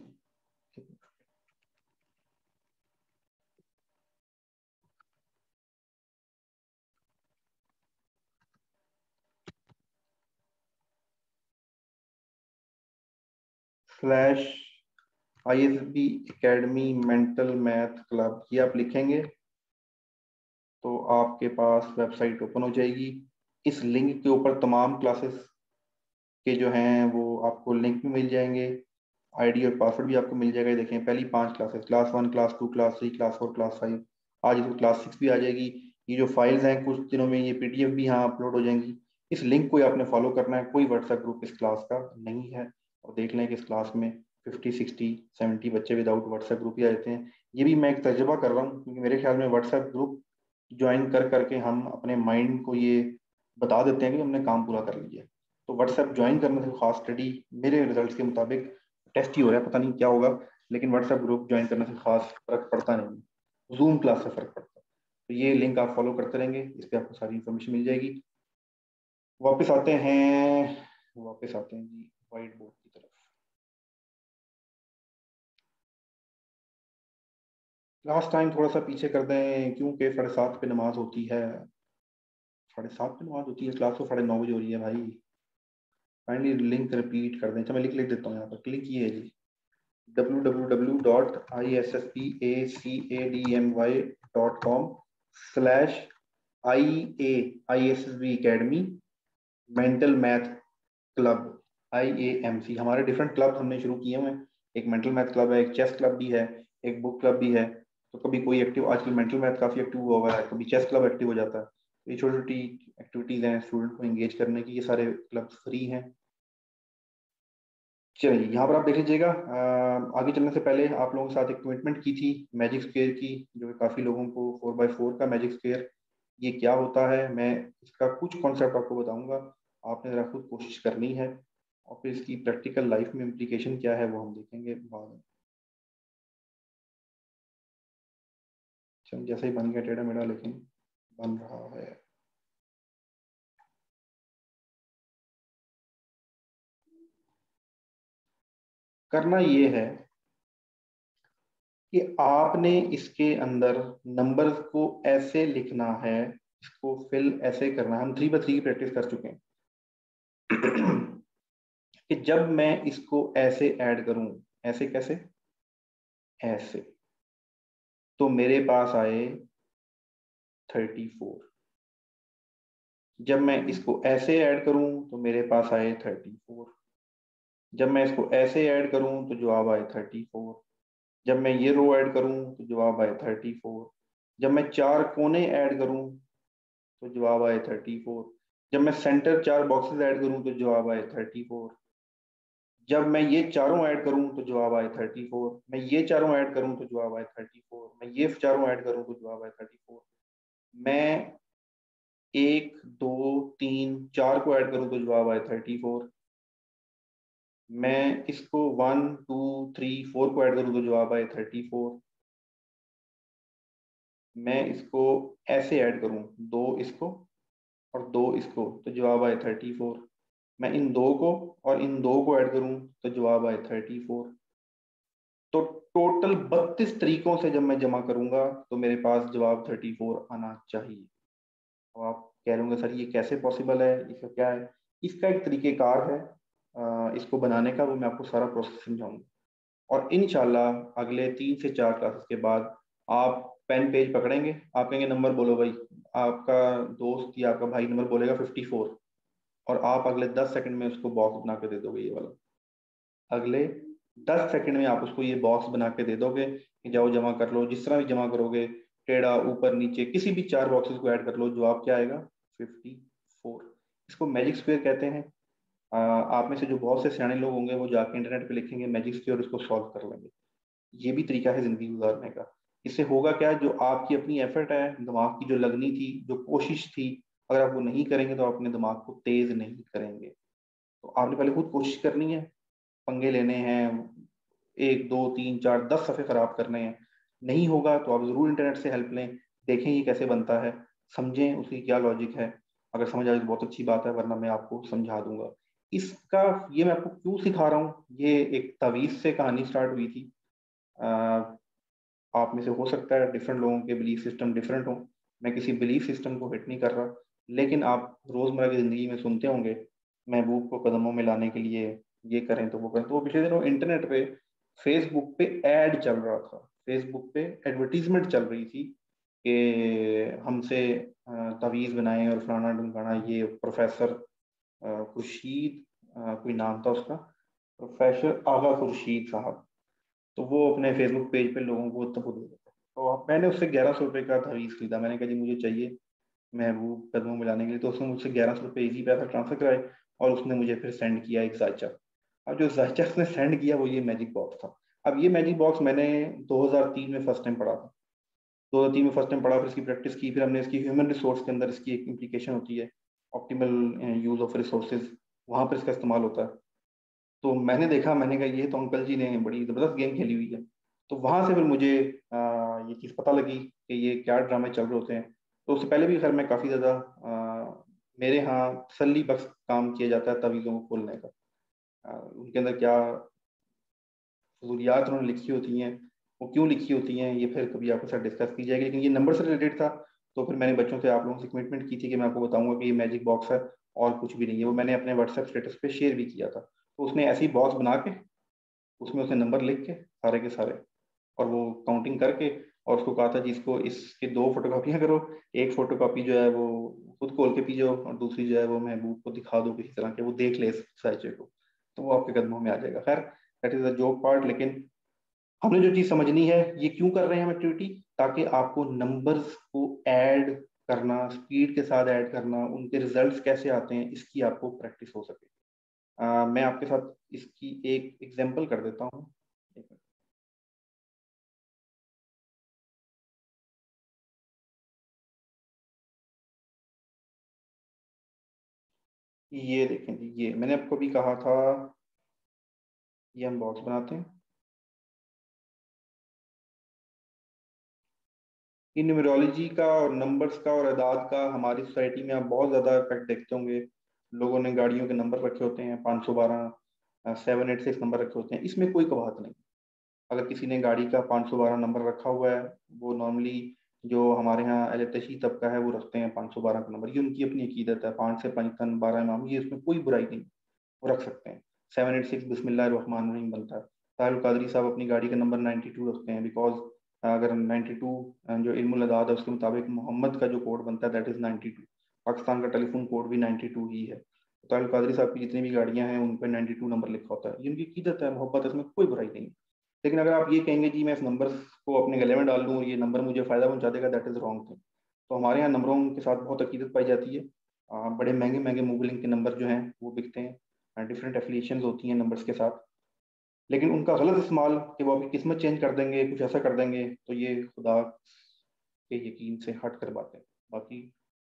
Speaker 2: slash ISB academy mental math club, ये आप लिखेंगे तो आपके पास वेबसाइट ओपन हो जाएगी। इस लिंक के ऊपर तमाम क्लासेस के जो हैं वो आपको लिंक भी मिल जाएंगे, आईडी और पासवर्ड भी आपको मिल जाएगा। ये देखें पहली 5 classes, class 1, class 2, class 3, class 4, class 5, आज इसको क्लास 6 भी आ जाएगी। ये जो फाइल्स हैं कुछ दिनों में ये PDF भी यहाँ अपलोड हो जाएंगी। इस लिंक को आपने फॉलो करना है। कोई व्हाट्सएप ग्रुप इस क्लास का नहीं है, और देख लें कि इस क्लास में 50, 60, 70 बच्चे विदाउट व्हाट्सएप ग्रुप ही आ जाते हैं। ये भी मैं एक तजुर्बा कर रहा हूँ, क्योंकि मेरे ख्याल में व्हाट्सएप ग्रुप ज्वाइन कर करके हम अपने माइंड को ये बता देते हैं कि हमने काम पूरा कर लिया। तो व्हाट्सएप ज्वाइन करने से खास स्टडी मेरे रिजल्ट के मुताबिक टेस्ट ही हो रहा है, पता नहीं क्या होगा, लेकिन व्हाट्सएप ग्रुप ज्वाइन करने से खास फर्क पड़ता नहीं, जूम क्लास से फर्क पड़ता है। तो ये लिंक आप फॉलो करते रहेंगे, इस पर आपको सारी इन्फॉर्मेशन मिल जाएगी। वापस आते हैं जी व्हाइट बोर्ड की तरफ। लास्ट टाइम थोड़ा सा पीछे कर दें क्योंकि 7:30 पे नमाज होती है। 7:30 पे नमाज होती है, क्लास तो 9:30 बजे हो रही है भाई। फाइनली लिंक रिपीट कर दें। अच्छा मैं लिख देता हूँ यहाँ पर, क्लिक किए जी www.isspacadmy.com/IASSB Academy mental math club IAMC। हमारे डिफरेंट क्लब हमने शुरू किए हुए हैं। एक मेंटल मैथ क्लब है, एक चेस क्लब भी है, एक बुक क्लब भी है। तो कभी कोई एक्टिव, आजकल मेंटल मैथ काफी एक्टिव हुआ हुआ है, कभी चेस क्लब एक्टिव हो जाता है। तो ये छोटी छोटी एक्टिविटीज हैं स्टूडेंट को एंगेज करने की, ये सारे क्लब फ्री हैं। चलिए यहाँ पर आप देख लीजिएगा। आगे चलने से पहले आप लोगों के साथ एक कमिटमेंट की थी मैजिक स्क्वेयर की, जो कि काफ़ी लोगों को 4x4 का मैजिक स्क्वेयर ये क्या होता है, मैं इसका कुछ कॉन्सेप्ट आपको बताऊंगा। आपने ज़रा खुद कोशिश करनी है और फिर इसकी प्रैक्टिकल लाइफ में इम्प्लीकेशन क्या है वो हम देखेंगे बाद में। चल जैसे ही बन गया टेढ़ा मेढ़ा, लेकिन बन रहा है। करना ये है कि आपने इसके अंदर नंबर्स को ऐसे लिखना है, इसको फिल ऐसे करना है। हम 3x3 की प्रैक्टिस कर चुके हैं कि जब मैं इसको ऐसे ऐड करूं, ऐसे कैसे, ऐसे, तो मेरे पास आए 34। जब मैं इसको ऐसे ऐड करूं तो मेरे पास आए 34। जब मैं इसको ऐसे ऐड करूं तो जवाब आए 34। जब मैं ये रो ऐड करूं तो जवाब आए 34। जब मैं 4 कोने ऐड करूं तो जवाब आए 34। जब मैं सेंटर 4 बॉक्सेस ऐड करूं तो जवाब आए 34। जब मैं ये चारों ऐड करूं तो जवाब आए 34। मैं ये चारों ऐड करूं तो जवाब आए 34। मैं ये चारों ऐड करूं तो जवाब आए 34। मैं 1 2 3 4 को ऐड करूं तो जवाब आए 34। मैं इसको 1 2 3 4 को ऐड करूं तो जवाब आए 34। मैं इसको ऐसे ऐड करूं, 2 इसको और 2 इसको, तो जवाब आए 34। मैं इन 2 को और इन 2 को ऐड करूं तो जवाब आए 34। तो टोटल 32 तरीकों से जब मैं जमा करूंगा तो मेरे पास जवाब 34 आना चाहिए। अब आप कह रहे सर ये कैसे पॉसिबल है, इसका क्या है? इसका एक तरीकेकार है इसको बनाने का, वो मैं आपको सारा प्रोसेस समझाऊंगा। और इंशाल्लाह अगले 3 से 4 क्लासेस के बाद आप पेन पेज पकड़ेंगे, आप कहेंगे नंबर बोलो भाई, आपका दोस्त या आपका भाई नंबर बोलेगा 54 और आप अगले 10 सेकंड में उसको बॉक्स बना के दे दोगे ये वाला। अगले 10 सेकंड में आप उसको ये बॉक्स बना के दे दोगे कि जाओ जमा कर लो। जिस तरह भी जमा करोगे, टेढ़ा ऊपर नीचे किसी भी 4 बॉक्सेस को ऐड कर लो, जवाब क्या आएगा? 54। इसको मैजिक स्क्वायर कहते हैं। आप में से जो बहुत से सियाने लोग होंगे वो जाके इंटरनेट पे लिखेंगे मैजिक स्क्वायर, उसको सॉल्व कर लेंगे। ये भी तरीका है जिंदगी गुजारने का। इससे होगा क्या, जो आपकी अपनी एफर्ट है, दिमाग की जो लगनी थी, जो कोशिश थी, अगर आप वो नहीं करेंगे तो आप अपने दिमाग को तेज नहीं करेंगे। तो आपने पहले खुद कोशिश करनी है, पंगे लेने हैं, 1 2 3 4 10 सफ़े खराब करने हैं। नहीं होगा तो आप ज़रूर इंटरनेट से हेल्प लें, देखें ये कैसे बनता है, समझें उसकी क्या लॉजिक है। अगर समझ आए तो बहुत अच्छी बात है, वरना मैं आपको समझा दूंगा। इसका ये मैं आपको क्यों सिखा रहा हूँ, ये एक तावीज़ से कहानी स्टार्ट हुई थी। आप में से हो सकता है डिफरेंट लोगों के बिलीफ सिस्टम डिफरेंट हो, मैं किसी बिलीफ सिस्टम को हिट नहीं कर रहा, लेकिन आप रोज़मर्रा की ज़िंदगी में सुनते होंगे महबूब को कदमों में लाने के लिए ये करें तो वो करें। तो वो पिछले दिनों इंटरनेट पे फेसबुक पे ऐड चल रहा था, फेसबुक पे एडवर्टीजमेंट चल रही थी कि हमसे तवीज़ बनाएं और फलाना ढुमकाना। ये प्रोफेसर खुर्शीद कोई नाम था उसका, प्रोफेसर आगा खुर्शीद साहब, तो वो अपने फेसबुक पेज पे लोगों को तब दे देते। तो मैंने उससे 1100 रुपये का तवीज़ खरीदा। मैंने कहा जी मुझे चाहिए महबूब कदमों में लाने के लिए। तो उसने मुझसे 1100 रुपये इजी पैसा ट्रांसफर कराए और उसने मुझे फिर सेंड किया एक जायचा। अब जो जायचा उसने सेंड किया वो ये मैजिक बॉक्स था। अब ये मैजिक बॉक्स मैंने 2003 में फर्स्ट टाइम पढ़ा था। 2003 में फर्स्ट टाइम पढ़ा, फिर इसकी प्रैक्टिस की, फिर हमने इसकी ह्यूमन रिसोर्स के अंदर इसकी एक इम्प्लीकेशन होती है, ऑप्टिमल यूज ऑफ रिसोर्सेज, वहाँ पर इसका इस्तेमाल होता है। तो मैंने देखा, मैंने कहा ये तो अंकल जी ने बड़ी ज़बरदस्त गेम खेली हुई है। तो वहाँ से फिर मुझे ये चीज़ पता लगी कि ये क्या ड्रामे चल रहे होते हैं। तो उससे पहले भी खैर मैं काफ़ी ज़्यादा मेरे यहाँ तसल्ली बख्श काम किया जाता है तवीज़ों को खोलने का। उनके अंदर क्या फजूलियात उन्होंने लिखी होती हैं, वो क्यों लिखी होती हैं ये फिर कभी आपके साथ डिस्कस की जाएगी, लेकिन ये नंबर से रिलेटेड था तो फिर मैंने बच्चों से, आप लोगों से कमिटमेंट की थी कि मैं आपको बताऊंगा कि ये मैजिक बॉक्स है और कुछ भी नहीं है। वो मैंने अपने व्हाट्सएप स्टेटस पे शेयर भी किया था। तो उसने ऐसी बॉक्स बना के उसमें उसने नंबर लिख के सारे के सारे और वो काउंटिंग करके और उसको कहा था जी इसको इसकी 2 फोटोकॉपियाँ करो, एक फोटोकॉपी जो है वो खुद खोल के पी जाओ और दूसरी जो है वो महबूब को दिखा दो किसी तरह के, वो देख ले इस साइचे को, तो वो आपके कदमों में आ जाएगा। खैर that is the joke part, लेकिन हमने जो चीज समझनी है ये क्यों कर रहे हैं हम एक्टिविटी, ताकि आपको नंबर्स को ऐड करना, स्पीड के साथ ऐड करना, उनके रिजल्ट्स कैसे आते हैं इसकी आपको प्रैक्टिस हो सके। मैं आपके साथ इसकी एक एग्जांपल कर देता हूँ। ये देखें जी, ये मैंने आपको भी कहा था, ये हम बॉक्स बनाते हैं। इन न्यूमरोलॉजी का और नंबर्स का और अदाद का हमारी सोसाइटी में आप बहुत ज़्यादा इफेक्ट देखते होंगे। लोगों ने गाड़ियों के नंबर रखे होते हैं 512, 786 नंबर रखे होते हैं, इसमें कोई कबाहत नहीं। अगर किसी ने गाड़ी का 512 नंबर रखा हुआ है, वो नॉर्मली जो हमारे यहाँ एलतशी तबका है वो रखते हैं 512 का नंबर, ये उनकी अपनी अकीदत है। 5 से 5 12 इमाम, ये इसमें कोई बुराई नहीं, वो रख सकते हैं। 786 बिस्मिल्लाहिर्रहमानिर्रहीम बनता है। साहिल कादरी साहब अपनी गाड़ी का नंबर 92 रखते हैं, बिकॉज अगर 92 जो इल्मुल अदाद है उसके मुताबिक मोहम्मद का जो कोड बनता है दैट इज 92। पाकिस्तान का टेलीफोन कोड भी 92 ही है। साहिल कादरी साहब की जितनी भी गाड़ियां हैं उन पर 92 नंबर लिखा होता है, ये उनकी अकीदत है, मोहब्बत है, इसमें कोई बुराई नहीं। लेकिन अगर आप ये कहेंगे जी मैं इस नंबर को अपने गले में डाल दूँ और ये नंबर मुझे फायदा पहुंचा देगा, दैट इज रॉन्ग थिंग। तो हमारे यहाँ नंबरों के साथ बहुत अकीदत पाई जाती है। बड़े महंगे महंगे मोबाइल के नंबर जो हैं वो बिकते हैं, डिफरेंट एफिलिएशंस होती हैं नंबर्स के साथ, लेकिन उनका गलत इस्तेमाल कि वो आपकी किस्मत चेंज कर देंगे, कुछ ऐसा कर देंगे, तो ये खुदा के यकीन से हट कर बातें। बाकी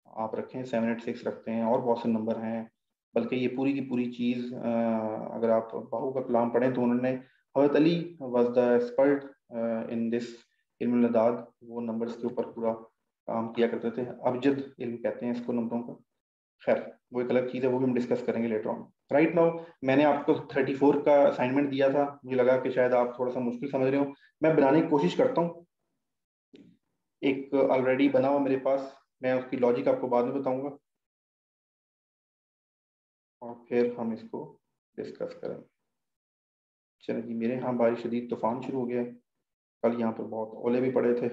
Speaker 2: आप रखें 786 रखते हैं और बहुत से नंबर हैं, बल्कि ये पूरी की पूरी चीज़ अगर आप बाहू का कलाम पढ़ें तो उन्होंने, हज़रत Ali was the expert in this इल्म अदाद, वो नंबर्स के ऊपर पूरा काम किया करते थे। अबजद इल्म कहते हैं इसको नंबरों का। खैर वो एक अलग चीज़ है, वो भी हम डिस्कस करेंगे लेटर ऑन। राइट नाउ मैंने आपको 34 का असाइनमेंट दिया था, मुझे लगा कि शायद आप थोड़ा सा मुश्किल समझ रहे हो, मैं बनाने की कोशिश करता हूँ। एक ऑलरेडी बना हुआ मेरे पास, मैं उसकी लॉजिक आपको बाद में बताऊंगा और फिर हम इसको डिस्कस करेंगे। चलिए जी, मेरे यहाँ बारिश शदीद तूफान शुरू हो गया है। कल यहाँ पर बहुत ओले भी पड़े थे।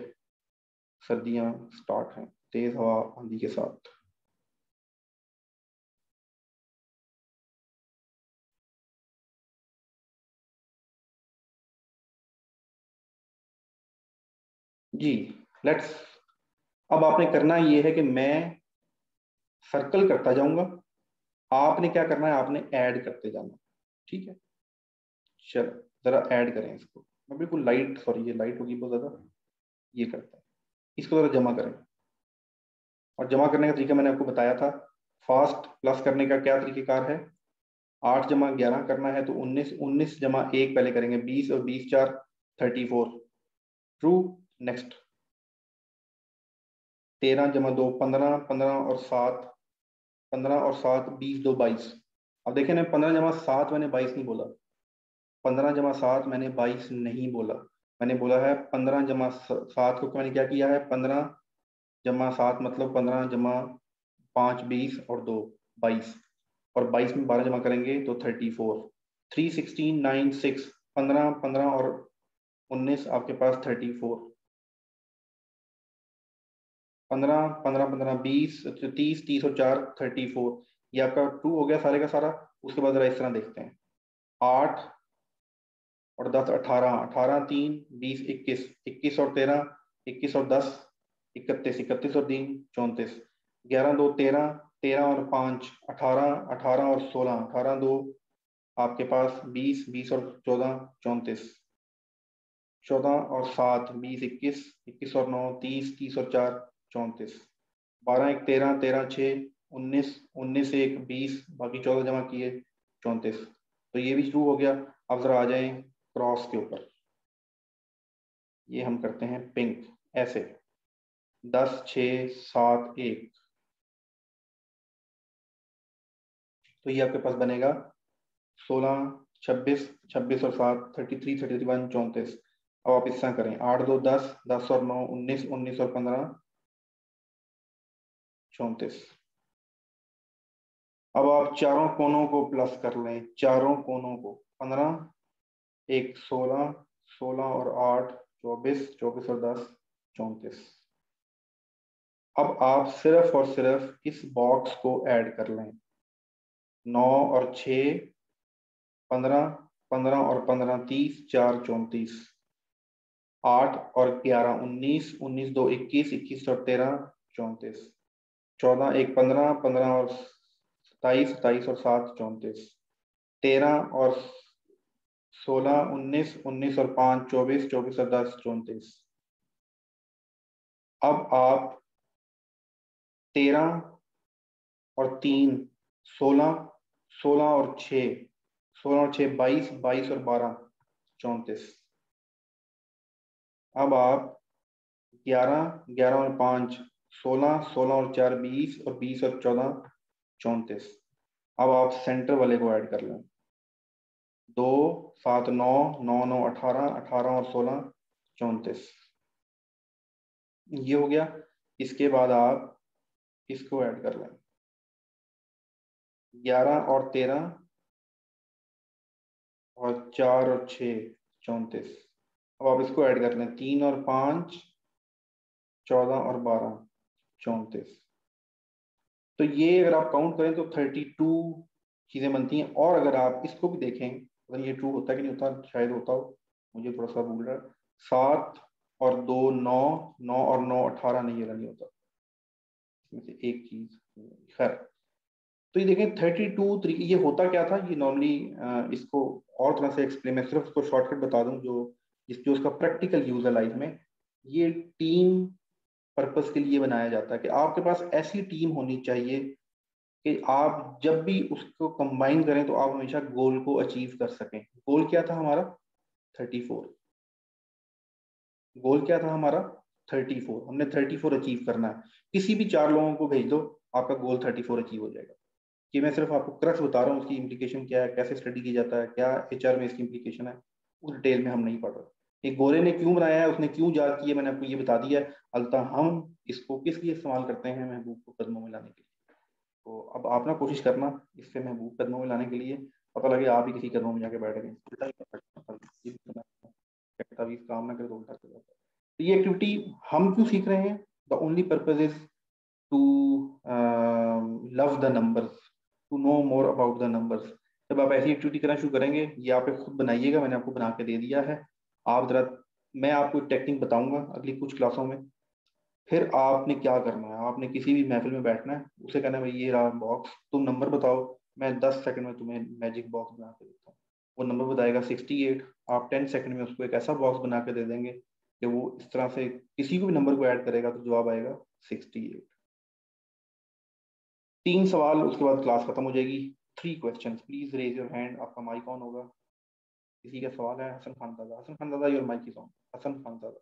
Speaker 2: सर्दियाँ स्टार्ट हैं तेज़ हवा आंधी के साथ। जी लेट्स, अब आपने करना ये है कि मैं सर्कल करता जाऊंगा, आपने क्या करना है, आपने ऐड करते जाना। ठीक है, चलो जरा ऐड करें इसको। मैं बिल्कुल लाइट, सॉरी ये लाइट होगी बहुत ज्यादा, ये करता है, इसको जरा जमा करें। और जमा करने का तरीका मैंने आपको बताया था। फास्ट प्लस करने का क्या तरीकेकार है, 8 जमा 11 करना है तो 19, 19 जमा 1 पहले करेंगे 20 और 20 4 34 ट्रू। नेक्स्ट 13 जमा 2 15, 15 और 7 15 और 7 20 2 22। अब देखें ना, 15 जमा 7 मैंने 22 नहीं बोला, 15 जमा 7 मैंने 22 नहीं बोला, मैंने बोला है 15 जमा 7 को मैंने क्या किया है, 15 जमा 7 मतलब 15 जमा 5 20 और 2 22, और 22 में 12 जमा करेंगे तो 34, 3 16 9 6, 15 15 और 19 आपके पास 34, 15 15 15 20 30 30 और 4 34, ये आपका ट्रू हो गया सारे का सारा। उसके बाद जरा इस तरह देखते हैं, 8 और 10 18, 18 3 20 21, 21 और 13 21 और 10 31, 31 और 3 34, 11 2 13, 13 और 5 18, 18 और 16, 18 2 आपके पास 20, 20 और 14 34, 14 और 7 20 21, 21 और 9 30, 30 और 4 34, 12 1 13, 13 6 19, 19 1 20, बाकी 14 जमा किए 34। तो ये भी शुरू हो गया। अब जरा आ जाएं क्रॉस के ऊपर, ये हम करते हैं पिंक ऐसे 10 6 7 1, तो ये आपके पास बनेगा 16 26 26 और 7 33 31 34। अब आप इस तरह करें, 8 2 10, 10 और 9 19, 19 और 15 34। अब आप चारों कोनों को प्लस कर लें, चारों कोनों को, 15 1 16, 16 और 8 24, 24 और 10 34। अब आप सिर्फ और सिर्फ इस बॉक्स को ऐड कर लें, 9 और 6 15, 15 और 15 30, 4 34, 8 और 11 19, 19 2 21, 21 और 13 34, 14 1 15, 15 और 27, 27 और 7 34, 13 और 16 19, 19 और 5 24, 24 और 10 34। अब आप 13 और 3 16, 16 और 6, 16 और 6 22, 22 और 12 34। अब आप 11, 11 और 5 16, 16 और 4 20 और 20 और 14 34। अब आप सेंटर वाले को ऐड कर लें, 2 7 9, 9 9 18, 18 और 16 34। ये हो गया। इसके बाद आप इसको ऐड कर लें, 11 और 13 और 4 और 6 34। अब आप इसको ऐड कर लें, 3 और 5 14 और 12 34। तो ये अगर आप काउंट करें तो 32 चीजें बनती हैं। और अगर आप इसको भी देखें, अगर ये ट्रू होता है कि नहीं होता, शायद होता हो, मुझे थोड़ा सा भूल रहा है। 7 और 2 9, 9 और 9 18 नहीं, ये नहीं होता, इसमें से एक चीज, खैर। तो ये देखें 32 तरीके, ये होता क्या था, ये नॉर्मली इसको और तरह से एक्सप्लेन, मैं सिर्फ उसको शॉर्टकट बता दूं जो उसका प्रैक्टिकल यूज है लाइफ में। ये टीम पर्पस के लिए बनाया जाता है कि आपके पास ऐसी टीम होनी चाहिए कि आप जब भी उसको कंबाइन करें तो आप हमेशा गोल को अचीव कर सकें। गोल क्या था हमारा? 34। गोल क्या था हमारा? 34। हमने 34 अचीव करना है। किसी भी 4 लोगों को भेज दो, आपका गोल 34 अचीव हो जाएगा। कि मैं सिर्फ आपको क्रक्स बता रहा हूँ, उसकी इम्प्लीकेशन क्या है, कैसे स्टडी की जाता है, क्या एचआर में इसकी इम्प्लीकेशन है, उस डिटेल में हम नहीं पढ़ रहे। एक गोरे ने क्यों बनाया है, उसने क्यों याद किया, मैंने आपको ये बता दिया है। अल्ताह हम इसको किस लिए इस्तेमाल करते हैं? महबूब को कदमों में लाने के लिए। तो अब आप ना कोशिश करना इससे महबूब कदमों में लाने के लिए, पता लगे आप ही किसी कदमों में जाके बैठ गए, काम ना करे तो उल्टा कर जाता है। तो ये एक्टिविटी हम क्यों सीख रहे हैं? The only purpose is to love the numbers, to know more about the numbers. जब आप ऐसी एक्टिविटी करना शुरू करेंगे, ये आप खुद बनाइएगा, मैंने आपको बना के दे दिया है। आप जरा, मैं आपको एक टेक्निक बताऊंगा अगली कुछ क्लासों में। फिर आपने क्या करना है, आपने किसी भी महफिल में बैठना है, उसे कहना है भाई ये रहा बॉक्स, तुम नंबर बताओ, मैं 10 सेकंड में तुम्हें मैजिक बॉक्स बना के देता हूँ। वो नंबर बताएगा 68। आप 10 सेकंड में उसको एक ऐसा बॉक्स बना के दे देंगे कि वो इस तरह से किसी को भी नंबर को ऐड करेगा तो जवाब आएगा 68। 3 सवाल, उसके बाद क्लास खत्म हो जाएगी। 3 questions, please raise your hand. आपका माइक ऑन होगा। किसी का सवाल है? हसन खान दादा, हसन खान दादा, your mic is on. Hasan Khan दादा।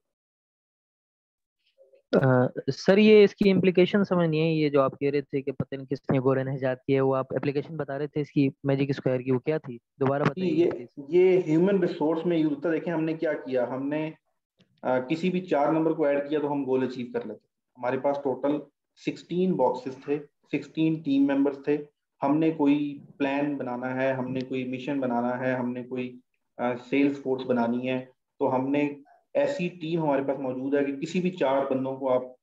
Speaker 7: सर ये इसकी इम्प्लीकेशन समझ नहीं है, ये जो आप कह रहे थे कि पता नहीं किसने गोरे ने इजाद किया है, वो आप एप्लीकेशन बता रहे थे इसकी मैजिक स्क्वायर की, वो क्या थी? दोबारा बताइए प्लीज।
Speaker 2: ये ह्यूमन रिसोर्स में यूज होता है। देखें हमने क्या किया, हमने किसी भी 4 नंबर को ऐड किया तो हम गोल अचीव कर लेते। हमारे पास टोटल 16 बॉक्सेस थे, 16 टीम मेंबर्स थे। हमने कोई प्लान बनाना है, हमने कोई मिशन बनाना है, हमने कोई सेल्स फोर्स बनानी है, तो हमने ऐसी टीम हमारे पास मौजूद है कि किसी भी 4 बंदों को आप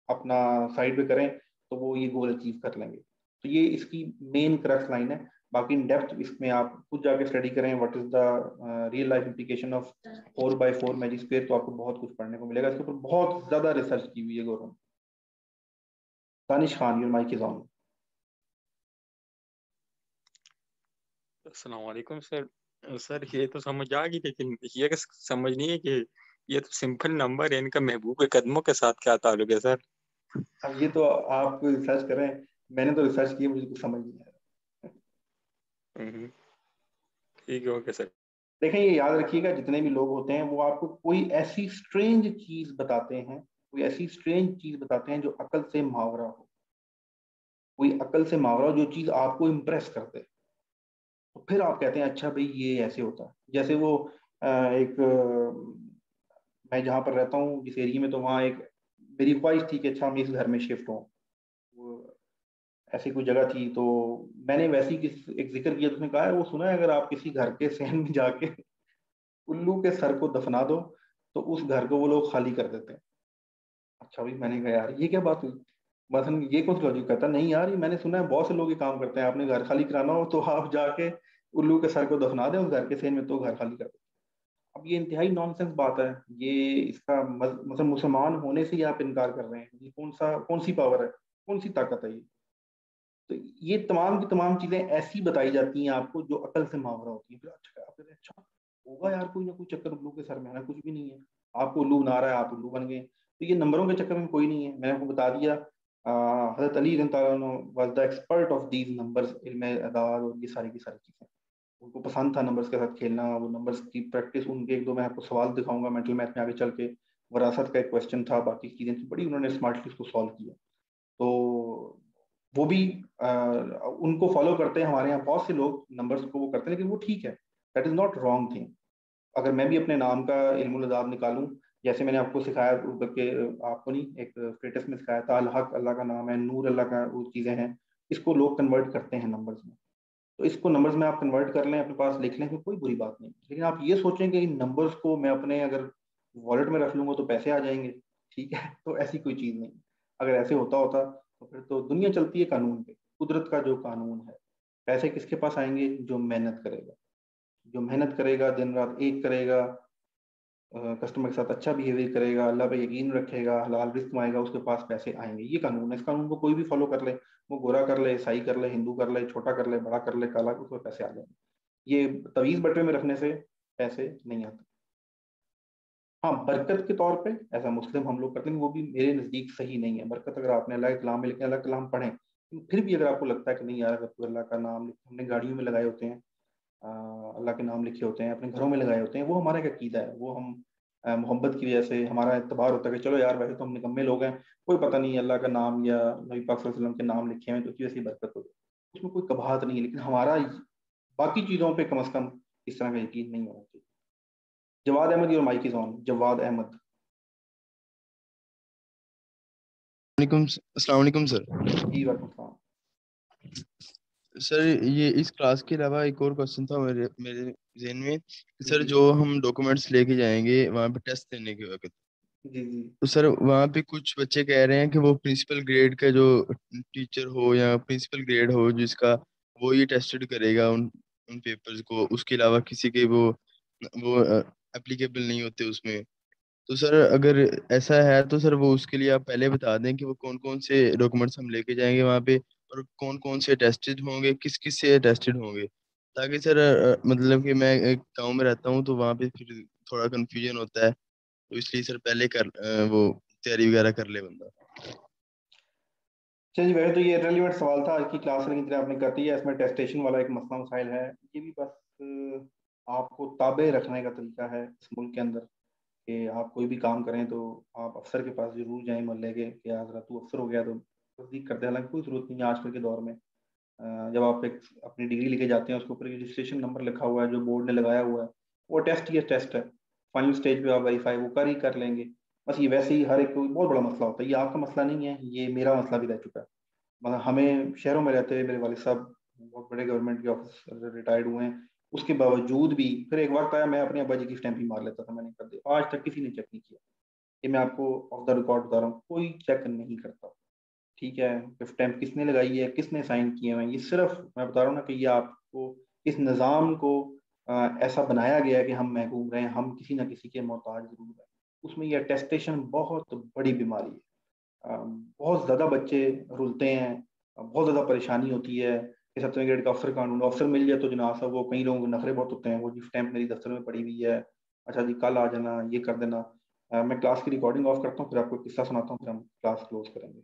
Speaker 2: अपना साइड पे करें तो वो ये गोल अचीव कर लेंगे। तो ये इसकी मेन क्रक्स लाइन है। बाकी इन डेप्थ इसमें आप खुद जाके स्टडी करें what is the real life implication of 4x4 magic square, तो आपको बहुत कुछ पढ़ने को मिलेगा। इसके ऊपर बहुत ज्यादा रिसर्च की हुई है Gaurav. Danish Khan, your mic is on.
Speaker 4: अस्सलाम वालेकुम सर। सर ये तो समझ आ गई, लेकिन ये समझ नहीं है कि ये तो सिंपल नंबर है, इनका महबूब के कदमों के साथ क्या ताल्लुक है सर?
Speaker 2: अब ये तो आप रिसर्च करें, मैंने तो रिसर्च की, मुझे कुछ समझ नहीं आया।
Speaker 4: ठीक है, ओके सर।
Speaker 2: देखें ये याद रखिएगा, जितने भी लोग होते हैं वो आपको कोई ऐसी स्ट्रेंज चीज बताते हैं, कोई ऐसी स्ट्रेंज चीज बताते हैं जो अकल से मुहावरा हो, कोई अकल से मुहावरा हो, जो चीज आपको इम्प्रेस कर दे। तो फिर आप कहते हैं अच्छा भाई ये ऐसे होता है। जैसे वो एक मैं जहाँ पर रहता हूँ जिस एरिया में, तो वहाँ एक मेरी ख्वाहिश थी कि अच्छा हम इस घर में शिफ्ट हों। वो ऐसी कोई जगह थी, तो मैंने वैसे ही एक जिक्र किया, तो उसने कहा है वो सुना है अगर आप किसी घर के सहन में जाके उल्लू के सर को दफना दो तो उस घर को वो लोग खाली कर देते हैं। अच्छा भाई, मैंने कहा यार ये क्या बात हुई, मतलब ये कौन सा लॉजिक कहता। नहीं यार, ये मैंने सुना है बहुत से लोग ये काम करते हैं, आपने घर खाली कराना हो तो आप जाके उल्लू के सर को दफना दें उस घर के सहन में, तो घर खाली कर दें। अब ये इंतहाई नॉनसेंस बात है। ये इसका मतलब मुसलमान होने से ही आप इनकार कर रहे हैं, ये कौन सी पावर है, कौन सी ताकत है ये। तो ये तमाम की तमाम चीजें ऐसी बताई जाती हैं आपको जो अकल से मावरा होती है। फिर अच्छा, आप कहते हैं अच्छा होगा यार कोई ना कोई चक्कर उल्लू के सर में, है कुछ भी नहीं है, आपको उल्लू बना रहा है, आप उल्लू बन गए। तो ये नंबरों के चक्कर में कोई नहीं है। मैंने आपको बता दिया, हजरत Ali was the expert of these numbers, इल्म अदाद और ये सारी की सारी चीजें। उनको पसंद था नंबर्स के साथ खेलना, वो नंबर्स की प्रैक्टिस, उनके एक दो मैं आपको सवाल दिखाऊंगा मेंटल मैथ में आगे चल के। वरासत का एक क्वेश्चन था, बाकी चीजें थी, बड़ी उन्होंने स्मार्टली उसको सॉल्व किया। तो वो भी उनको फॉलो करते हैं। हमारे यहाँ बहुत से लोग नंबर्स को वो करते हैं, लेकिन वो ठीक है, that is not wrong thing. अगर मैं भी अपने नाम का इल्मुल अदाब निकालूं, जैसे मैंने आपको सिखाया, बल्कि आपको नहीं, एक स्टेटस में सिखाया था, अल हक अल्लाह का नाम है, नूर अल्लाह का, वो चीज़ें हैं, इसको लोग कन्वर्ट करते हैं नंबर्स में। तो इसको नंबर्स में आप कन्वर्ट कर लें, अपने पास लिख लें, तो कोई बुरी बात नहीं। लेकिन आप ये सोचें कि इन नंबर्स को मैं अपने अगर वॉलेट में रख लूंगा तो पैसे आ जाएंगे, ठीक है, तो ऐसी कोई चीज़ नहीं। अगर ऐसे होता होता तो फिर तो दुनिया चलती है कानून पे, कुदरत का जो कानून है। पैसे किसके पास आएंगे? जो मेहनत करेगा, जो मेहनत करेगा, दिन रात एक करेगा, कस्टमर के साथ अच्छा बिहेवियर करेगा, अल्लाह पे यकीन रखेगा, हलाल रिस्क कमाएगा, उसके पास पैसे आएंगे। ये कानून है। इस कानून को कोई भी फॉलो कर ले, वो गोरा कर ले, ईसाई कर ले, हिंदू कर ले, छोटा कर ले, बड़ा कर ले, काला, उसको पैसे आ जाएंगे। ये तवीज बटवे में रखने से पैसे नहीं आते। हाँ, बरकत के तौर पे ऐसा मुस्लिम हम लोग करते हैं, वो भी मेरे नज़दीक सही नहीं है। बरकत अगर आपने अल्लाह के कलाम में लिखे, अल्लाह के कलाम पढ़ें, फिर भी अगर आपको लगता है कि नहीं यार, अगर कोई अल्लाह का नाम हमने गाड़ियों में लगाए होते हैं, अल्लाह के नाम लिखे होते हैं, अपने घरों में लगाए होते हैं, वो हमारा एक अकीदा है, वो हम मोहब्बत की वजह से हमारा एतबार होता है कि चलो यार वैसे तो हम निकम्मे लोग हैं, कोई पता नहीं अल्लाह का नाम या नबी पाक सल्लल्लाहु अलैहि वसल्लम के नाम लिखे हैं तो उसकी वजह से बरकत हो जाए, उसमें कोई कबाहत नहीं है। लेकिन हमारा बाकी चीज़ों पे कम से कम इस तरह का यकीन नहीं होना चाहिए। Jawad Ahmed, your mic is on. Jawad Ahmed.
Speaker 8: अस्सलाम वालेकुम सर।
Speaker 2: जी वालेकुम सलाम।
Speaker 8: सर ये इस क्लास के अलावा एक और क्वेश्चन था मेरे मेरे ज़हन में कि सर
Speaker 2: जी
Speaker 8: जो हम डॉक्यूमेंट्स लेके जाएंगे वहाँ पे टेस्ट देने के वक्त,
Speaker 2: जी जी
Speaker 8: तो सर वहाँ पे कुछ बच्चे कह रहे हैं कि वो प्रिंसिपल ग्रेड का जो टीचर हो या प्रिंसिपल ग्रेड हो जिसका, वो ये टेस्टेड करेगा उन उन पेपर्स को, उसके अलावा किसी के वो एप्लीकेबल नहीं होते उसमें। तो सर अगर ऐसा है तो सर वो उसके लिए आप पहले बता दें कि वो कौन कौन से डॉक्यूमेंट्स हम लेके जाएंगे वहाँ पे, और कौन कौन से टेस्टेड होंगे, किस किस से टेस्टेड होंगे, ताकि सर मतलब कि मैं एक गांव में रहता हूँ तो वहाँ पे फिर थोड़ा कंफ्यूजन होता है, तो इसलिए सर पहले वो तैयारी वगैरह कर ले बंदा।
Speaker 2: चलिए, वैसे तो ये रेलिवेंट सवाल था आज की क्लास, लेकिन जितना आपने कर दिया, इसमें टेस्टेशन वाला एक मसला मसाइल है। ये भी बस आपको ताबे रखने का तरीका है इस मुल्क के अंदर, कि आप कोई भी काम करें तो आप अफसर के पास जरूर जाएं मोहल्ले के, कि यार तू अफसर हो गया तो तस्दीक कर दे। हालांकि कोई जरूरत नहीं है आजकल के दौर में। जब आप एक अपनी डिग्री लेके जाते हैं, उसके ऊपर रजिस्ट्रेशन नंबर लिखा हुआ है जो बोर्ड ने लगाया हुआ है, वो टेस्ट ही टेस्ट है। फाइनल स्टेज पे आप वेरीफाई वो कर लेंगे। बस ये वैसे ही हर एक कोई बहुत बड़ा मसला होता है। ये आपका मसला नहीं है, ये मेरा मसला भी रह चुका है। मतलब हमें शहरों में रहते हुए, मेरे वालिद साहब बहुत बड़े गवर्नमेंट के ऑफिस रिटायर्ड हुए हैं, उसके बावजूद भी फिर एक वक्त आया, मैं अपने अब्बा जी की स्टैंप ही मार लेता था, मैंने कर दिया। आज तक किसी ने चेक नहीं किया। ये मैं आपको ऑफ द रिकॉर्ड बता रहा हूँ, कोई चेक नहीं करता। ठीक है, स्टैंप किसने लगाई है, किसने साइन किए हैं, ये सिर्फ मैं बता रहा हूँ ना कि ये आपको इस निज़ाम को ऐसा बनाया गया है कि हम महकूम रहें, हम किसी ना किसी के मोहताज जरूर हैं। उसमें ये अटेस्टेशन बहुत बड़ी बीमारी है। बहुत ज़्यादा बच्चे रुलते हैं, बहुत ज़्यादा परेशानी होती है कि 7वें ग्रेड का अफसर कानून, अफसर मिल जाए तो जनाब साहब, वो कई लोगों के नखरे बहुत होते हैं, वो जी स्टैंप मेरी दफ्तर में पड़ी हुई है, अच्छा जी कल आ जाना, ये कर देना। मैं क्लास की रिकॉर्डिंग ऑफ करता हूँ, फिर आपको किस्सा सुनाता हूँ, फिर हम क्लास क्लोज करेंगे।